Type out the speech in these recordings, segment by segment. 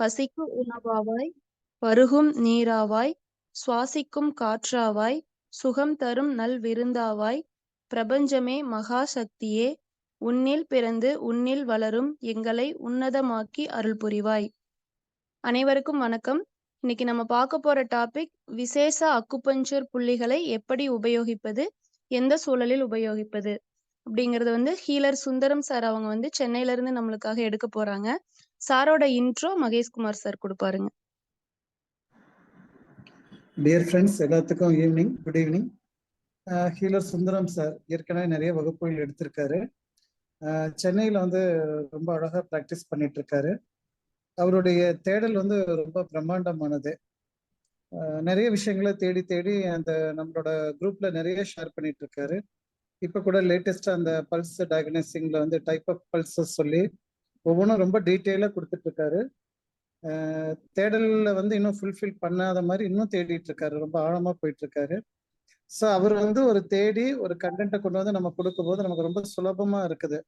பசிக்கு உணவாவாய், பருகும் நீராவாய், சுவாசிக்கும் காற்றாவாய், சுகம் தரும் நல் விருந்தாவாய், பிரபஞ்சமே மகா சக்தியே, உன்னில் பிறந்து உன்னில் வளரும் எங்களை உன்னதமாக்கி அருள் புரிவாய். அனைவருக்கும் வணக்கம். இன்னைக்கு நம்ம பார்க்க போற டாபிக் விசேஷ அக்குபஞ்சர் புள்ளிகளை எப்படி உபயோகிப்பது, எந்த சூழலில் உபயோகிப்பது அப்படிங்கறது ஹீலர் சுந்தரம் சார் அவங்க சென்னையில இருந்து நம்மளுக்காக எடுக்க போறாங்க. சாரோட இன்ட்ரோ மகேஷ்குமார் சார் கொடுப்பாருங்க. டியர் ஃப்ரெண்ட்ஸ், எல்லாத்துக்கும் good evening. Healer Sundaram sir ஏற்கனவே நிறைய வகுப்புகள் எடுத்திருக்காரு. சென்னையில் ரொம்ப அழகாக ப்ராக்டிஸ் பண்ணிட்டு இருக்காரு. அவருடைய தேடல் ரொம்ப பிரம்மாண்டமானது. நிறைய விஷயங்களை தேடி தேடி அந்த நம்மளோட குரூப்ல நிறைய ஷேர் பண்ணிட்டு இருக்காரு. இப்போ கூட லேட்டஸ்டா அந்த பல்ஸ் டயக்னோசிங்ல டைப் ஆஃப் பல்ஸஸ் சொல்லி ஒவ்வொன்றும் ரொம்ப டீட்டெயிலாக கொடுத்துட்டு இருக்காரு. தேடலில் இன்னும் ஃபுல்ஃபில் பண்ணாத மாதிரி இன்னும் தேடிட்டு இருக்காரு. ரொம்ப ஆழமா போயிட்டு இருக்காரு. ஸோ அவர் ஒரு தேடி ஒரு கண்டென்ட்டை கொண்டு நம்ம கொடுக்கும்போது நமக்கு ரொம்ப சுலபமா இருக்குது.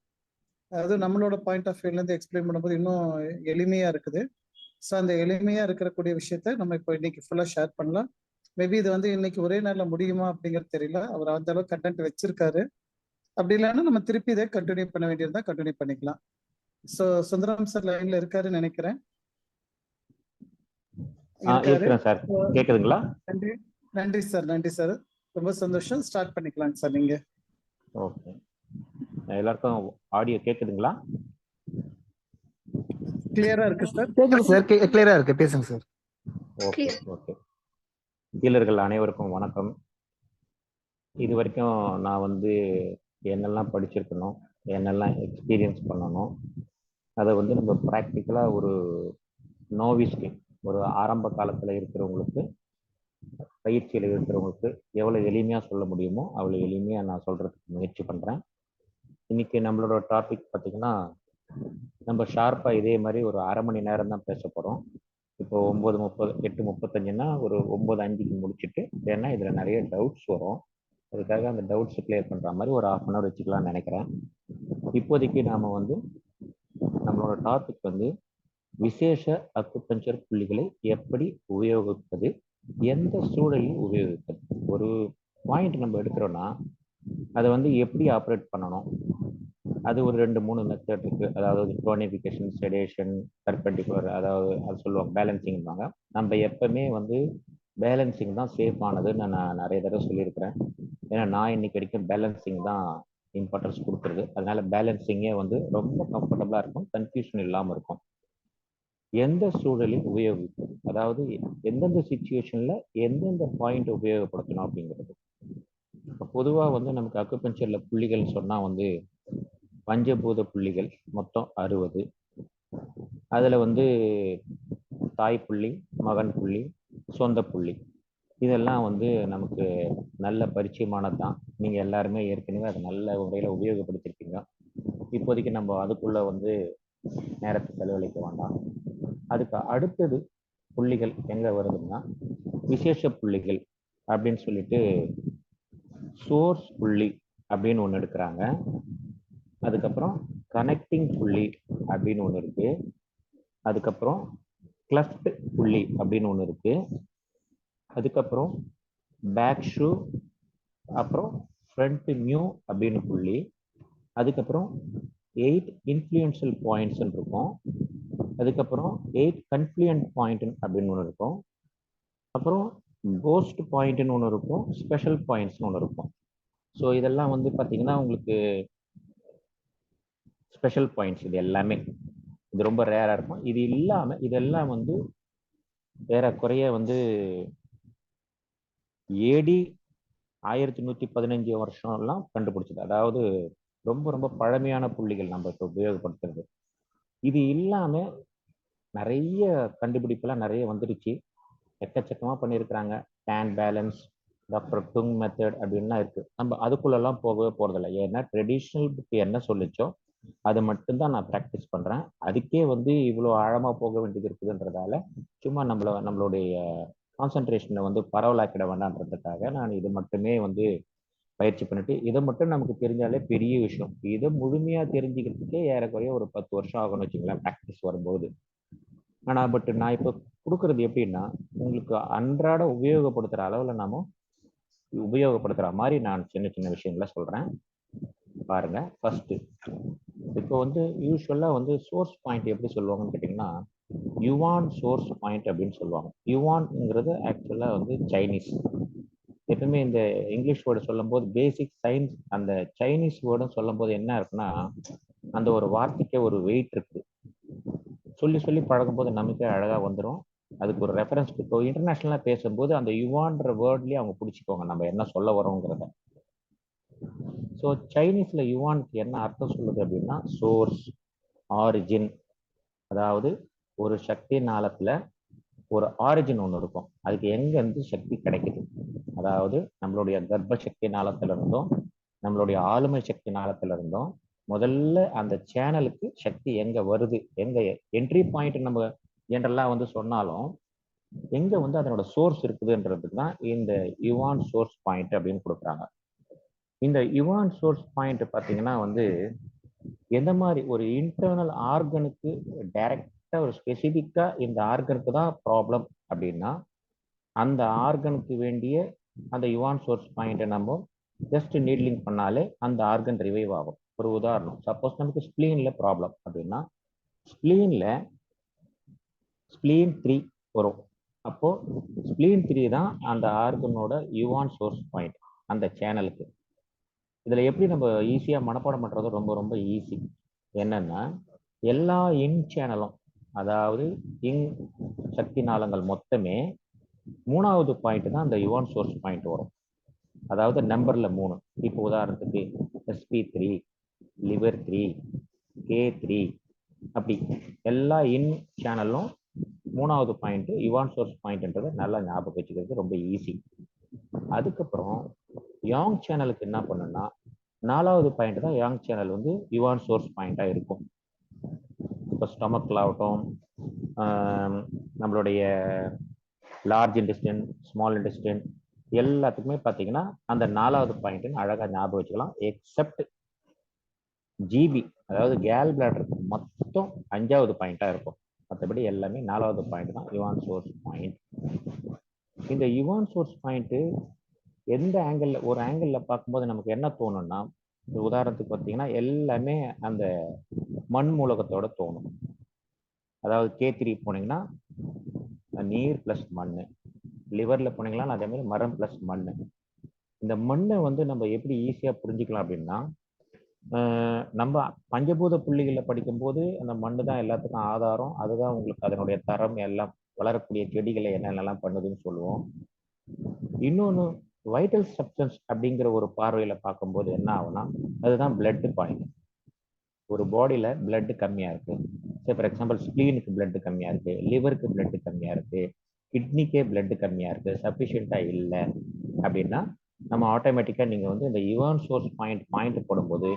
அதாவது நம்மளோட பாயிண்ட் ஆஃப் வியூலேருந்து எக்ஸ்பிளைன் பண்ணும்போது இன்னும் எளிமையா இருக்குது. ஸோ அந்த எளிமையா இருக்கக்கூடிய விஷயத்த நம்ம இப்போ இன்னைக்கு ஃபுல்லாக ஷேர் பண்ணலாம். மேபி இது இன்னைக்கு ஒரே நாளில் முடியுமா அப்படிங்கிறது தெரியல. அவர் அந்த அளவுக்கு கண்டென்ட் வச்சிருக்காரு. அப்படி இல்லைன்னா நம்ம திருப்பி இதை கண்டினியூ பண்ண வேண்டியதுதான், கண்டினியூ பண்ணிக்கலாம். ஸோ சுந்தரம் சார் லைன்ல இருக்காருன்னு நினைக்கிறேன். கேக்குதுங்களா? நன்றி சார், நன்றி சார். ரொம்ப சந்தோஷம். ஸ்டார்ட் பண்ணிக்கலாம் சார். நீங்க ஓகே. எல்லாருக்கும் ஆடியோ கேக்குதுங்களா? கிளியரா இருக்கு சார். கேக்குது சார், கிளியரா இருக்கு. பேசுங்க சார். Okay okay. கீழர்கள் அனைவருக்கும் வணக்கம். இது வரைக்கும் நான் என்னெல்லாம் படிச்சிருக்கணும், என்னெல்லாம் எக்ஸ்பீரியன்ஸ் பண்ணணும், அதை நம்ம ப்ராக்டிக்கலாக ஒரு நோவிஸ்க்கு, ஒரு ஆரம்ப காலத்தில் இருக்கிறவங்களுக்கு, பயிற்சியில் இருக்கிறவங்களுக்கு எவ்வளோ எளிமையாக சொல்ல முடியுமோ அவ்வளோ எளிமையாக நான் சொல்கிறதுக்கு முயற்சி பண்ணுறேன். இன்னைக்கு நம்மளோட டாபிக் பார்த்திங்கன்னா, நம்ம ஷார்ப்பாக இதே மாதிரி ஒரு அரை மணி நேரம் தான் பேச போகிறோம். இப்போ 9:30 8:35ன்னா ஒரு 9:05க்கு முடிச்சுட்டு, ஏன்னா இதில் நிறைய டவுட்ஸ் வரும். அதுக்காக அந்த டவுட்ஸ் கிளியர் பண்ணுற மாதிரி ஒரு 1/2 hour வச்சுக்கலாம்னு நினைக்கிறேன். இப்போதைக்கு நாம் நம்மளோட டாபிக் விசேஷ அக்குபஞ்சர் புள்ளிகளை எப்படி உபயோகிப்பது, எந்த சூழலில் உபயோகிப்பது. ஒரு பாயிண்ட் நம்ம எடுக்கிறோன்னா அதை எப்படி ஆப்ரேட் பண்ணணும், அது ஒரு 2-3 மெத்தட் இருக்கு. அதாவது டோனிஃபிகேஷன், செடேஷன், பர்பெண்டிகுலர், அதாவது அது சொல்லுவாங்க பேலன்சிங்பாங்க. நம்ம எப்பவுமே பேலன்சிங் தான் சேஃப் ஆனதுன்னு நான் நிறைய தடவை சொல்லியிருக்கிறேன். ஏன்னா நான் இன்னைக்கு வரைக்கும் பேலன்சிங் தான் இம்பார்ட்டன்ஸ் கொடுக்குறது. அதனால பேலன்சிங்கே ரொம்ப கம்ஃபர்டபுளாக இருக்கும், கன்ஃபியூஷன் இல்லாமல் இருக்கும். எந்த சூழலில் உபயோகிப்பது, அதாவது எந்தெந்த சுச்சுவேஷன்ல எந்தெந்த பாயிண்ட் உபயோகப்படுத்தணும் அப்படிங்கிறது. இப்போ பொதுவாக நமக்கு அக்குபஞ்சர்ல புள்ளிகள் சொன்னால் பஞ்சபூத புள்ளிகள் மொத்தம் 60. அதில் தாய் புள்ளி, மகன் புள்ளி, சொந்த புள்ளி, இதெல்லாம் நமக்கு நல்ல பரிச்சயமானது தான். நீங்கள் எல்லாருமே ஏற்கனவே அதை நல்ல முறையில் உபயோகப்படுத்திருக்கீங்க. இப்போதைக்கு நம்ம அதுக்குள்ளே நேரத்தை செலவழிக்க வேண்டாம். அதுக்கு அடுத்தது புள்ளிகள் எங்கே வருதுன்னா, விசேஷ புள்ளிகள் அப்படின்னு சொல்லிட்டு சோர்ஸ் புள்ளி அப்படின்னு ஒன்று எடுக்கிறாங்க. அதுக்கப்புறம் கனெக்டிங் புள்ளி அப்படின்னு ஒன்று இருக்கு. அதுக்கப்புறம் கிளஸ்ட் புள்ளி அப்படின்னு ஒன்று இருக்கு. அதுக்கப்புறம் பேக் ஷூ, அப்புறம் ஃப்ரண்ட் நியூ அப்படின்னு புள்ளி. அதுக்கப்புறம் 8 இன்ஃப்ளூயன்ஷியல் பாயிண்ட்ஸ் இருக்கும். அதுக்கப்புறம் 8 கன்ஃப்ளூயன்ட் பாயிண்ட் அப்படின்னு ஒன்று இருக்கும். அப்புறம் கோஸ்ட் பாயிண்ட்னு ஒன்று இருக்கும், ஸ்பெஷல் பாயிண்ட்ஸ்னு ஒன்று இருக்கும். ஸோ இதெல்லாம் பார்த்தீங்கன்னா உங்களுக்கு ஸ்பெஷல் பாயிண்ட்ஸ். இது எல்லாமே இது ரொம்ப ரேராக இருக்கும். இது இல்லாமல் இதெல்லாம் ஏறக்குறைய ஏடி 1115 வருஷம்லாம் கண்டுபிடிச்சது. அதாவது ரொம்ப ரொம்ப பழமையான புள்ளிகள் நம்ம இப்போ உபயோகப்படுத்துறது. இது இல்லாமல் நிறைய கண்டுபிடிப்பெல்லாம் நிறைய வந்துருச்சு, எக்கச்சக்கமாக பண்ணியிருக்கிறாங்க. டேன் பேலன்ஸ், டாக்டர் டுங் மெத்தட் அப்படின்லாம் இருக்குது. நம்ம அதுக்குள்ளெல்லாம் போகவே போகிறதில்ல. ஏன்னா ட்ரெடிஷ்னல் புக் என்ன சொல்லிச்சோ அதை மட்டும்தான் நான் ப்ராக்டிஸ் பண்ணுறேன். அதுக்கே இவ்வளோ ஆழமாக போக வேண்டியது இருக்குதுன்றதால சும்மா நம்மளுடைய கான்சன்ட்ரேஷனை பரவலாக்கிட வேண்டான்றதுக்காக நான் இது மட்டுமே பயிற்சி பண்ணிட்டு, இதை மட்டும் நமக்கு தெரிஞ்சாலே பெரிய விஷயம். இதை முழுமையாக தெரிஞ்சுக்கிறதுக்கே ஏறக்குறைய ஒரு 10 வருஷம் ஆகும்னு வச்சுங்களேன், ப்ராக்டிஸ் வரும்போது. ஆனால் பட் நான் இப்போ கொடுக்கறது எப்படின்னா உங்களுக்கு அன்றாட உபயோகப்படுத்துகிற அளவில் நாம உபயோகப்படுத்துகிற மாதிரி நான் சின்ன சின்ன விஷயங்களை சொல்கிறேன் பாருங்க. ஃபர்ஸ்ட் இப்போ வந்து யூஸ்வலாக வந்து சோர்ஸ் பாயிண்ட் எப்படி சொல்லுவாங்கன்னு கேட்டிங்கன்னா யுவான் சோர்ஸ் பாயிண்ட் அப்படின்னு சொல்லுவாங்க. யுவான்ங்கிறது ஆக்சுவலாக வந்து சைனீஸ். எப்பவுமே இந்த இங்கிலீஷ் வேர்டு சொல்லும் போது பேசிக் சயின்ஸ் அந்த சைனீஸ் வேர்டும் சொல்லும் போது என்ன இருக்குன்னா அந்த ஒரு வார்த்தைக்கே ஒரு வெயிட் இருக்கு. சொல்லி சொல்லி பழகும் போது நமக்கே அழகாக வந்துடும். அதுக்கு ஒரு ரெஃபரன்ஸ் இப்போ இன்டர்நேஷ்னலாக பேசும்போது அந்த யுவான்ற வேர்ட்லேயே அவங்க பிடிச்சிக்கோங்க நம்ம என்ன சொல்ல வரோங்கிறத. ஸோ சைனீஸில் யுவானுக்கு என்ன அர்த்தம் சொல்லுது அப்படின்னா சோர்ஸ், ஆரிஜின். அதாவது ஒரு சக்தி நாளத்தில் ஒரு ஆரிஜின் ஒன்று இருக்கும். அதுக்கு எங்கேருந்து சக்தி கிடைக்குது, அதாவது நம்மளுடைய கர்ப்ப சக்தி நாளத்துல இருந்தும் நம்மளுடைய ஆளுமை சக்தி நாளத்துல இருந்தும் முதல்ல அந்த சேனலுக்கு சக்தி எங்க வருது, எங்க என்ட்ரி பாயிண்ட் நம்ம ஜென்ரலாக வந்து சொன்னாலும் எங்க வந்து அதனோட சோர்ஸ் இருக்குதுன்றதுக்கு தான் இந்த யுவான் சோர்ஸ் பாயிண்ட் அப்படின்னு கொடுக்குறாங்க. இந்த யுவான் சோர்ஸ் பாயிண்ட் பார்த்தீங்கன்னா வந்து எந்த மாதிரி ஒரு இன்டர்னல் ஆர்கனுக்கு டைரக்டா ஒரு ஸ்பெசிஃபிக்கா இந்த ஆர்கனுக்கு தான் ப்ராப்ளம் அப்படின்னா அந்த ஆர்கனுக்கு வேண்டிய அந்த யுவான் சோர்ஸ் பாயிண்ட்டை நம்ம ஜஸ்ட் நீட்லிங் பண்ணாலே அந்த ஆர்கன் ரிவைவ் ஆகும். ஒரு உதாரணம், சப்போஸ் நமக்கு ஸ்பிளீன்ல ப்ராப்ளம் அப்படின்னா ஸ்பிளீன்ல ஸ்பிளீன் 3 வரும். அப்போ ஸ்பிளீன் 3 தான் அந்த ஆர்கனோட யுவான் சோர்ஸ் பாயிண்ட் அந்த சேனலுக்கு. இதுல எப்படி நம்ம ஈஸியா மனப்பாடம் பண்றது ரொம்ப ரொம்ப ஈஸி. என்னன்னா எல்லா இன் சேனலும், அதாவது இன் சக்தி நாளங்கள் மொத்தமே 3வது பாயிண்ட் தான் அந்த யுவான் சோர்ஸ் பாயிண்ட் வரும். அதாவது நம்பர்ல 3. இப்போ உதாரணத்துக்கு SP3, லிவர் 3, K3 அப்படி எல்லா இன் சேனலும் 3வது பாயிண்ட் யுவான் சோர்ஸ் பாயிண்ட்ன்றதை நல்லா ஞாபகம் வச்சுக்கிறது ரொம்ப ஈஸி. அதுக்கப்புறம் யாங் சேனலுக்கு என்ன பண்ணுன்னா 4வது பாயிண்ட் தான் யாங் சேனல் வந்து யுவான் சோர்ஸ் பாயிண்டா இருக்கும். இப்போ ஸ்டொமக்ல ஆகட்டும், நம்மளுடைய லார்ஜ் இன்டெஸ்டைன், ஸ்மால் இன்டெஸ்டைன் எல்லாத்துக்குமே பார்த்தீங்கன்னா அந்த 4வது பாயிண்ட்னு அழகாக ஞாபகம் வச்சுக்கலாம். எக்ஸப்ட் ஜிபி, அதாவது கேல் பிளாடருக்கு மொத்தம் 5வது பாயிண்டாக இருக்கும். மற்றபடி எல்லாமே 4வது பாயிண்ட் தான் யுவான் சோர்ஸ் பாயிண்ட். இந்த யுவான் சோர்ஸ் பாயிண்ட்டு எந்த ஆங்கிள், ஒரு ஆங்கிளில் பார்க்கும்போது நமக்கு என்ன தோணும்னா, உதாரணத்துக்கு பார்த்தீங்கன்னா எல்லாமே அந்த மண் மூலகத்தோட தோணும். அதாவது K3 போனீங்கன்னா நீர் பிளஸ் மண், லிவர்ல போனீங்கன்னா அதே மாதிரி மரம் பிளஸ் மண். இந்த மண்ணை வந்து நம்ம எப்படி ஈஸியா புரிஞ்சுக்கலாம் அப்படின்னா நம்ம பஞ்சபூத புள்ளிகளில் படிக்கும்போது அந்த மண்ணு தான் எல்லாத்துக்கும் ஆதாரம், அதுதான் உங்களுக்கு அதனுடைய தரம் எல்லாம் வளரக்கூடிய செடிகளை என்னென்னலாம் பண்ணுதுன்னு சொல்லுவோம். இன்னொன்று வைட்டல் சப்ஸ்டன்ஸ் அப்படிங்கிற ஒரு பார்வையில பார்க்கும்போது என்ன ஆகும்னா அதுதான் பிளட் பாயிண்ட். ஒரு பாடியில பிளட் கம்மியா இருக்கு, ஃபார் எக்ஸாம்பிள் ஸ்பிளீனுக்கு பிளட் கம்மியா இருக்கு, லிவருக்கு பிளட் கம்மியா இருக்கு, கிட்னிக்கே பிளட் கம்மியா இருக்கு, சஃபிஷியண்டா இல்லை அப்படின்னா நம்ம ஆட்டோமேட்டிக்கா நீங்க வந்து இந்த யுவான் சோர்ஸ் பாயிண்ட் போடும்போது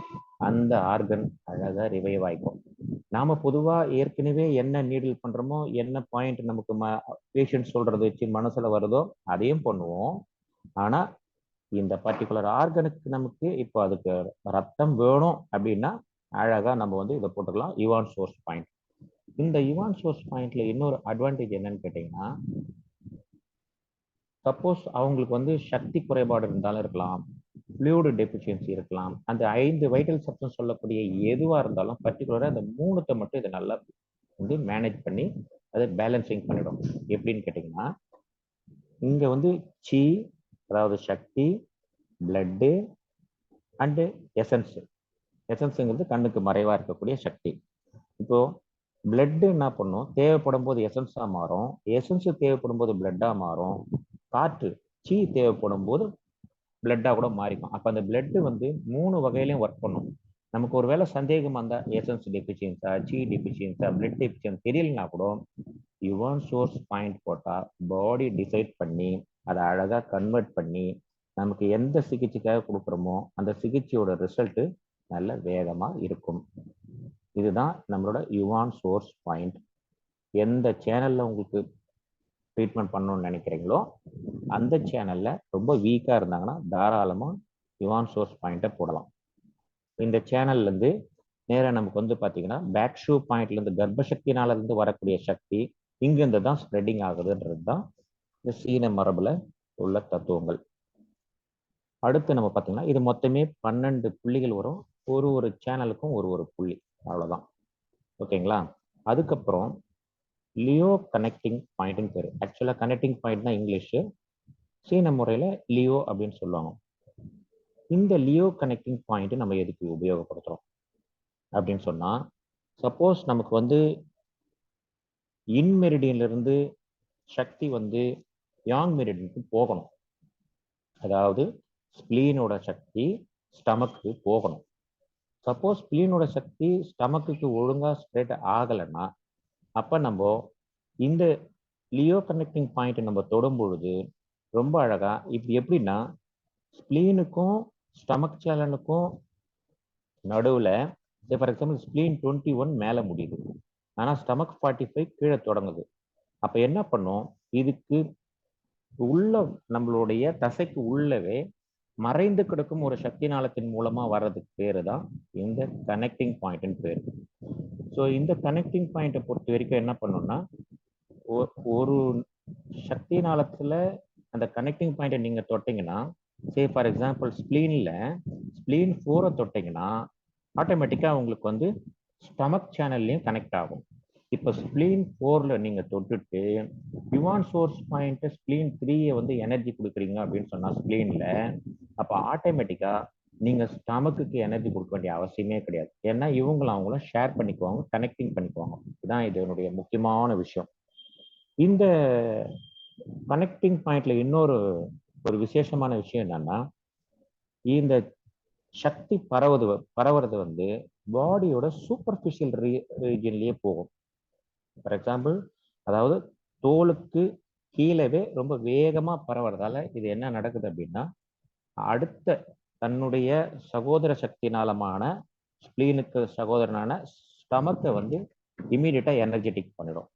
அந்த ஆர்கன் அழகா ரிவைவ் ஆயிக்கும். நாம பொதுவா ஏற்கனவே என்ன நீடில் பண்றோமோ, என்ன பாயிண்ட் நமக்கு பேஷண்ட் சொல்றது வச்சு மனசுல வருதோ அதையும் பண்ணுவோம். ஆனா இந்த பர்டிகுலர் ஆர்கனுக்கு நமக்கு இப்போ அதுக்கு ரத்தம் வேணும் அப்படின்னா அழகா நம்ம வந்து இதை போட்டுக்கலாம் யுவான் சோர்ஸ் பாயிண்ட். இந்த யுவான் சோர்ஸ் பாயிண்ட்ல இன்னொரு அட்வான்டேஜ் என்னன்னு கேட்டீங்கன்னா, சப்போஸ் அவங்களுக்கு வந்து சக்தி குறைபாடு இருந்தாலும் இருக்கலாம், ஃப்ளூயிட் டெஃபிஷியன்சி இருக்கலாம், அந்த 5 வைட்டல் சப்ஸ்டன்ஸ் சொல்லக்கூடிய எதுவா இருந்தாலும் பர்டிகுலரா அந்த 3த்தை மட்டும் இதை நல்லா வந்து மேனேஜ் பண்ணி அதை பேலன்சிங் பண்ணிடும். எப்படின்னு கேட்டீங்கன்னா, இங்க வந்து சி அதாவது சக்தி, பிளட்டு அண்டு எசன்ஸ். எசன்ஸுங்கிறது கண்ணுக்கு மறைவா இருக்கக்கூடிய சக்தி. இப்போ பிளட் என்ன பண்ணும், தேவைப்படும் போது எசன்ஸா மாறும், எசன்ஸ் தேவைப்படும் போது பிளட்டா மாறும், காற்று சி தேவைப்படும் போது பிளட்டா கூட மாறிக்கும். அப்ப அந்த பிளட் வந்து 3 வகையிலையும் ஒர்க் பண்ணும். நமக்கு ஒரு வேளை சந்தேகம் அந்த எசன்ஸ் டெஃபிஷியன்ஸா, சி டெஃபிஷியன்ஸா, பிளட் டெஃபிஷியன்ஸ் தெரியலனா கூட யுவான் சோர்ஸ் பாயிண்ட் போட்டா பாடி டிசைட் பண்ணி அதை அழகா கன்வெர்ட் பண்ணி நமக்கு எந்த சிகிச்சைக்காக கொடுக்குறோமோ அந்த சிகிச்சையோட ரிசல்ட் நல்ல வேகமா இருக்கும். இதுதான் நம்மளோட யுவான் சோர்ஸ் பாயிண்ட். எந்த சேனல்ல உங்களுக்கு ட்ரீட்மெண்ட் பண்ணணும்னு நினைக்கிறீங்களோ அந்த சேனல்ல ரொம்ப வீக்கா இருந்தாங்கன்னா தாராளமா யுவான் சோர்ஸ் பாயிண்ட்டை போடலாம். இந்த சேனல்ல இருந்து நேராக நமக்கு வந்து பார்த்தீங்கன்னா பேக் ஷூ பாயிண்ட்ல இருந்து கர்ப்பசக்தினால இருந்து வரக்கூடிய சக்தி இங்கிருந்து தான் ஸ்ப்ரெட்டிங் ஆகுதுன்றது தான் இந்த சீன மரபுல உள்ள தத்துவங்கள். அடுத்து நம்ம பார்த்தீங்கன்னா இது மொத்தமே 12 புள்ளிகள் வரும். ஒரு சேனலுக்கும் ஒரு புள்ளி, அவ்வளவுதான். ஓகேங்களா? அதுக்கப்புறம் லியோ கனெக்டிங் பாயிண்ட்னு பேரு. ஆக்சுவலா கனெக்டிங் பாயிண்ட் தான் இங்கிலீஷ், சீன முறையில லியோ அப்படின்னு சொல்லுவாங்க. இந்த லியோ கனெக்டிங் பாயிண்ட் நம்ம எதுக்கு உபயோகப்படுத்துறோம் அப்படின்னு சொன்னா, சப்போஸ் நமக்கு வந்து இன் மெரிடியன்ல இருந்து சக்தி வந்து யாங் மெரிடியனுக்கு போகணும். அதாவது ஸ்பிளீனோட சக்தி ஸ்டமக்கு போகணும். சப்போஸ் ஸ்பிளீனோட சக்தி ஸ்டமக்குக்கு ஒழுங்கா ஸ்ப்ரெட் ஆகலைன்னா, அப்ப நம்ம இந்த லியோ கனெக்டிங் பாயிண்ட் நம்ம தொடும் பொழுது ரொம்ப அழகா இப்படி எப்படின்னா, ஸ்பிளீனுக்கும் ஸ்டமக் சேனலுக்கும் நடுவுல ஃபார் எக்ஸாம்பிள் ஸ்பிளீன் 21 மேல முடியுது, ஆனா ஸ்டமக் 45 கீழே தொடங்குது. அப்ப என்ன பண்ணும், இதுக்கு உள்ள நம்மளுடைய தசைக்கு உள்ளவே மறைந்து கிடக்கும் ஒரு சக்தி நாளத்தின் மூலமா வர்றதுக்கு பேரு தான் இந்த கனெக்டிங் பாயிண்ட்னு பேரு. ஸோ இந்த கனெக்டிங் பாயிண்ட்டை பொறுத்த வரைக்கும் என்ன பண்ணணும்னா, ஒரு சக்தி நாளத்துல அந்த கனெக்டிங் பாயிண்ட்டை நீங்க தொட்டீங்கன்னா, சே ஃபார் எக்ஸாம்பிள் ஸ்பிளீன் 4 தொட்டீங்கன்னா ஆட்டோமேட்டிக்கா உங்களுக்கு வந்து ஸ்டமக் சேனல்லையும் கனெக்ட் ஆகும். இப்போ ஸ்பிளீன் 4ல நீங்க தொட்டுட்டு யுவான் சோர்ஸ் பாயிண்ட் ஸ்பிளீன் 3 வந்து எனர்ஜி கொடுக்குறீங்க அப்படின்னு சொன்னா ஸ்பிளீன்ல, அப்ப ஆட்டோமேட்டிக்கா நீங்க ஸ்டமக்குக்கு எனர்ஜி கொடுக்க வேண்டிய அவசியமே கிடையாது. ஏன்னா அவங்களும் ஷேர் பண்ணிக்குவாங்க, கனெக்டிங் பண்ணிக்குவாங்க. இதுதான் இதனுடைய முக்கியமான விஷயம். இந்த கனெக்டிங் பாயிண்ட்ல இன்னொரு விசேஷமான விஷயம் என்னன்னா, இந்த சக்தி பரவுறது வந்து பாடியோட சூப்பர்ஃபிஷியல் ரீஜன்லயே போகும். ஃபார் எக்ஸாம்பிள், அதாவது தோலுக்கு கீழவே ரொம்ப வேகமா பரவுறதால இது என்ன நடக்குது அப்படின்னா, அடுத்த தன்னுடைய சகோதர சக்தி நாளமான ஸ்பிளீனுக்கு சகோதரனான ஸ்டமக்கை வந்து இமீடியட்டா எனர்ஜெட்டிக் பண்ணிடும்.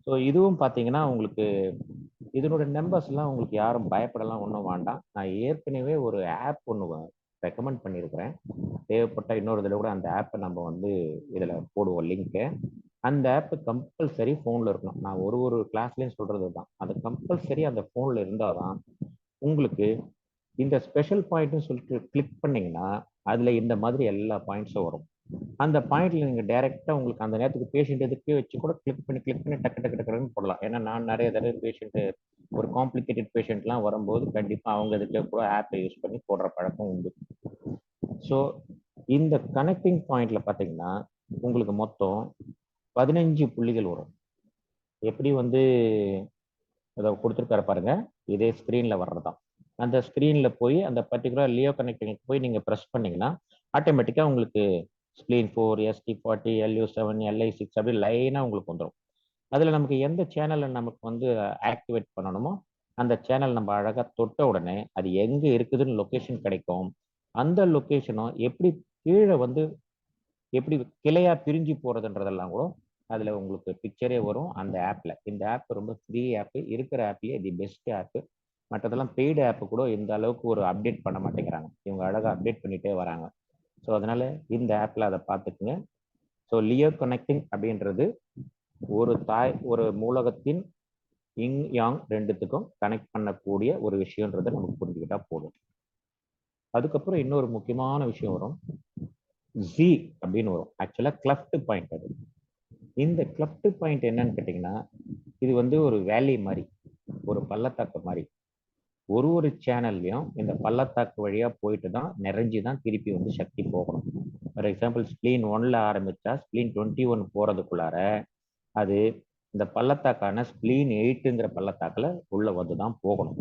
ஸோ இதுவும் பார்த்தீங்கன்னா உங்களுக்கு இதனோட நம்பர்ஸ் எல்லாம் உங்களுக்கு யாரும் பயப்படலாம் ஒன்றும் வேண்டாம். நான் ஏற்கனவே ஒரு ஆப் ஒன்று ரெக்கமெண்ட் பண்ணியிருக்கிறேன். தேவைப்பட்ட இன்னொரு இதில் கூட அந்த ஆப்பை நம்ம வந்து இதில் போடுவோம் லிங்க்கு. அந்த ஆப் கம்பல்சரி ஃபோனில் இருக்கணும். நான் ஒரு கிளாஸ்லேயும் சொல்கிறது தான், அது கம்பல்சரி அந்த ஃபோனில் இருந்தால் தான் உங்களுக்கு இந்த ஸ்பெஷல் பாயிண்ட்னு சொல்லிட்டு கிளிக் பண்ணீங்கன்னா அதில் இந்த மாதிரி எல்லா பாயிண்ட்ஸும் வரும். அந்த பாயிண்ட்ல நீங்கள் டைரெக்டாக உங்களுக்கு அந்த நேரத்துக்கு பேஷண்ட் எதுக்கே வச்சு கூட கிளிக் பண்ணி டக்கு டக்குன்னு போடலாம். ஏன்னா நான் நிறைய தடவை பேஷண்ட்டு ஒரு காம்ப்ளிகேட்டட் பேஷண்ட்லாம் வரும்போது கண்டிப்பாக அவங்க இதுக்கே கூட ஆப்பை யூஸ் பண்ணி போடுற பழக்கம் உண்டு. ஸோ இந்த கனெக்டிங் பாயிண்ட்ல பார்த்தீங்கன்னா உங்களுக்கு மொத்தம் 15 புள்ளிகள் வரும். எப்படி வந்து அதை கொடுத்துருக்காரு பாருங்க, இதே ஸ்க்ரீன்ல வர்றதுதான். அந்த ஸ்க்ரீன்ல போய் அந்த பர்டிகுலர் லியோ கனெக்டிங் போய் நீங்க ப்ரெஸ் பண்ணீங்கன்னா ஆட்டோமேட்டிக்கா உங்களுக்கு ஸ்பிளீன் 4, ST40, LU7, LI6 அப்படி லைனா உங்களுக்கு வந்துடும். அதுல நமக்கு எந்த சேனலை நமக்கு வந்து ஆக்டிவேட் பண்ணணுமோ அந்த சேனல் நம்ம அழகா தொட்ட உடனே அது எங்க இருக்குதுன்னு லொகேஷன் கிடைக்கும். அந்த லொகேஷனும் எப்படி கீழே வந்து எப்படி கிளையா பிரிஞ்சு போறதுன்றதெல்லாம் கூட அதுல உங்களுக்கு பிக்சரே வரும் அந்த ஆப்ல. இந்த ஆப் ரொம்ப ஃப்ரீ ஆப், இருக்கிற ஆப்லயே தி பெஸ்ட் ஆப். மற்றதெல்லாம் பெய்டு ஆப் கூட இந்த அளவுக்கு ஒரு அப்டேட் பண்ண மாட்டேங்கிறாங்க, இவங்க அழகா அப்டேட் பண்ணிட்டே வராங்க. ஸோ அதனால இந்த ஆப்ல அதை பார்த்துக்குங்க. ஸோ லியோ கனெக்டிங் அப்படின்றது ஒரு மூலகத்தின் இங் யாங் ரெண்டுத்துக்கும் கனெக்ட் பண்ணக்கூடிய ஒரு விஷயம்ன்றதை நமக்கு புரிஞ்சுக்கிட்டா போதும். அதுக்கப்புறம் இன்னொரு முக்கியமான விஷயம் வரும், ஜி அப்படின்னு வரும். ஆக்சுவலா கிளஃப்ட் பாயிண்ட். அது இந்த கிளஃப்ட் பாயிண்ட் என்னன்னு கேட்டீங்கன்னா, இது வந்து ஒரு வேலி மாதிரி, ஒரு பள்ளத்தாக்கு மாதிரி. ஒரு சேனல்லையும் இந்த பள்ளத்தாக்கு வழியா போயிட்டு தான் நிறைஞ்சுதான் திருப்பி வந்து சக்தி போகணும். ஃபார் எக்ஸாம்பிள் ஸ்பிளீன் 1ல ஆரம்பிச்சா ஸ்பிளீன் 21 போறதுக்குள்ளார அது இந்த பள்ளத்தாக்கான ஸ்பிளீன் 8ங்கிற பள்ளத்தாக்குல உள்ள வந்துதான் போகணும்.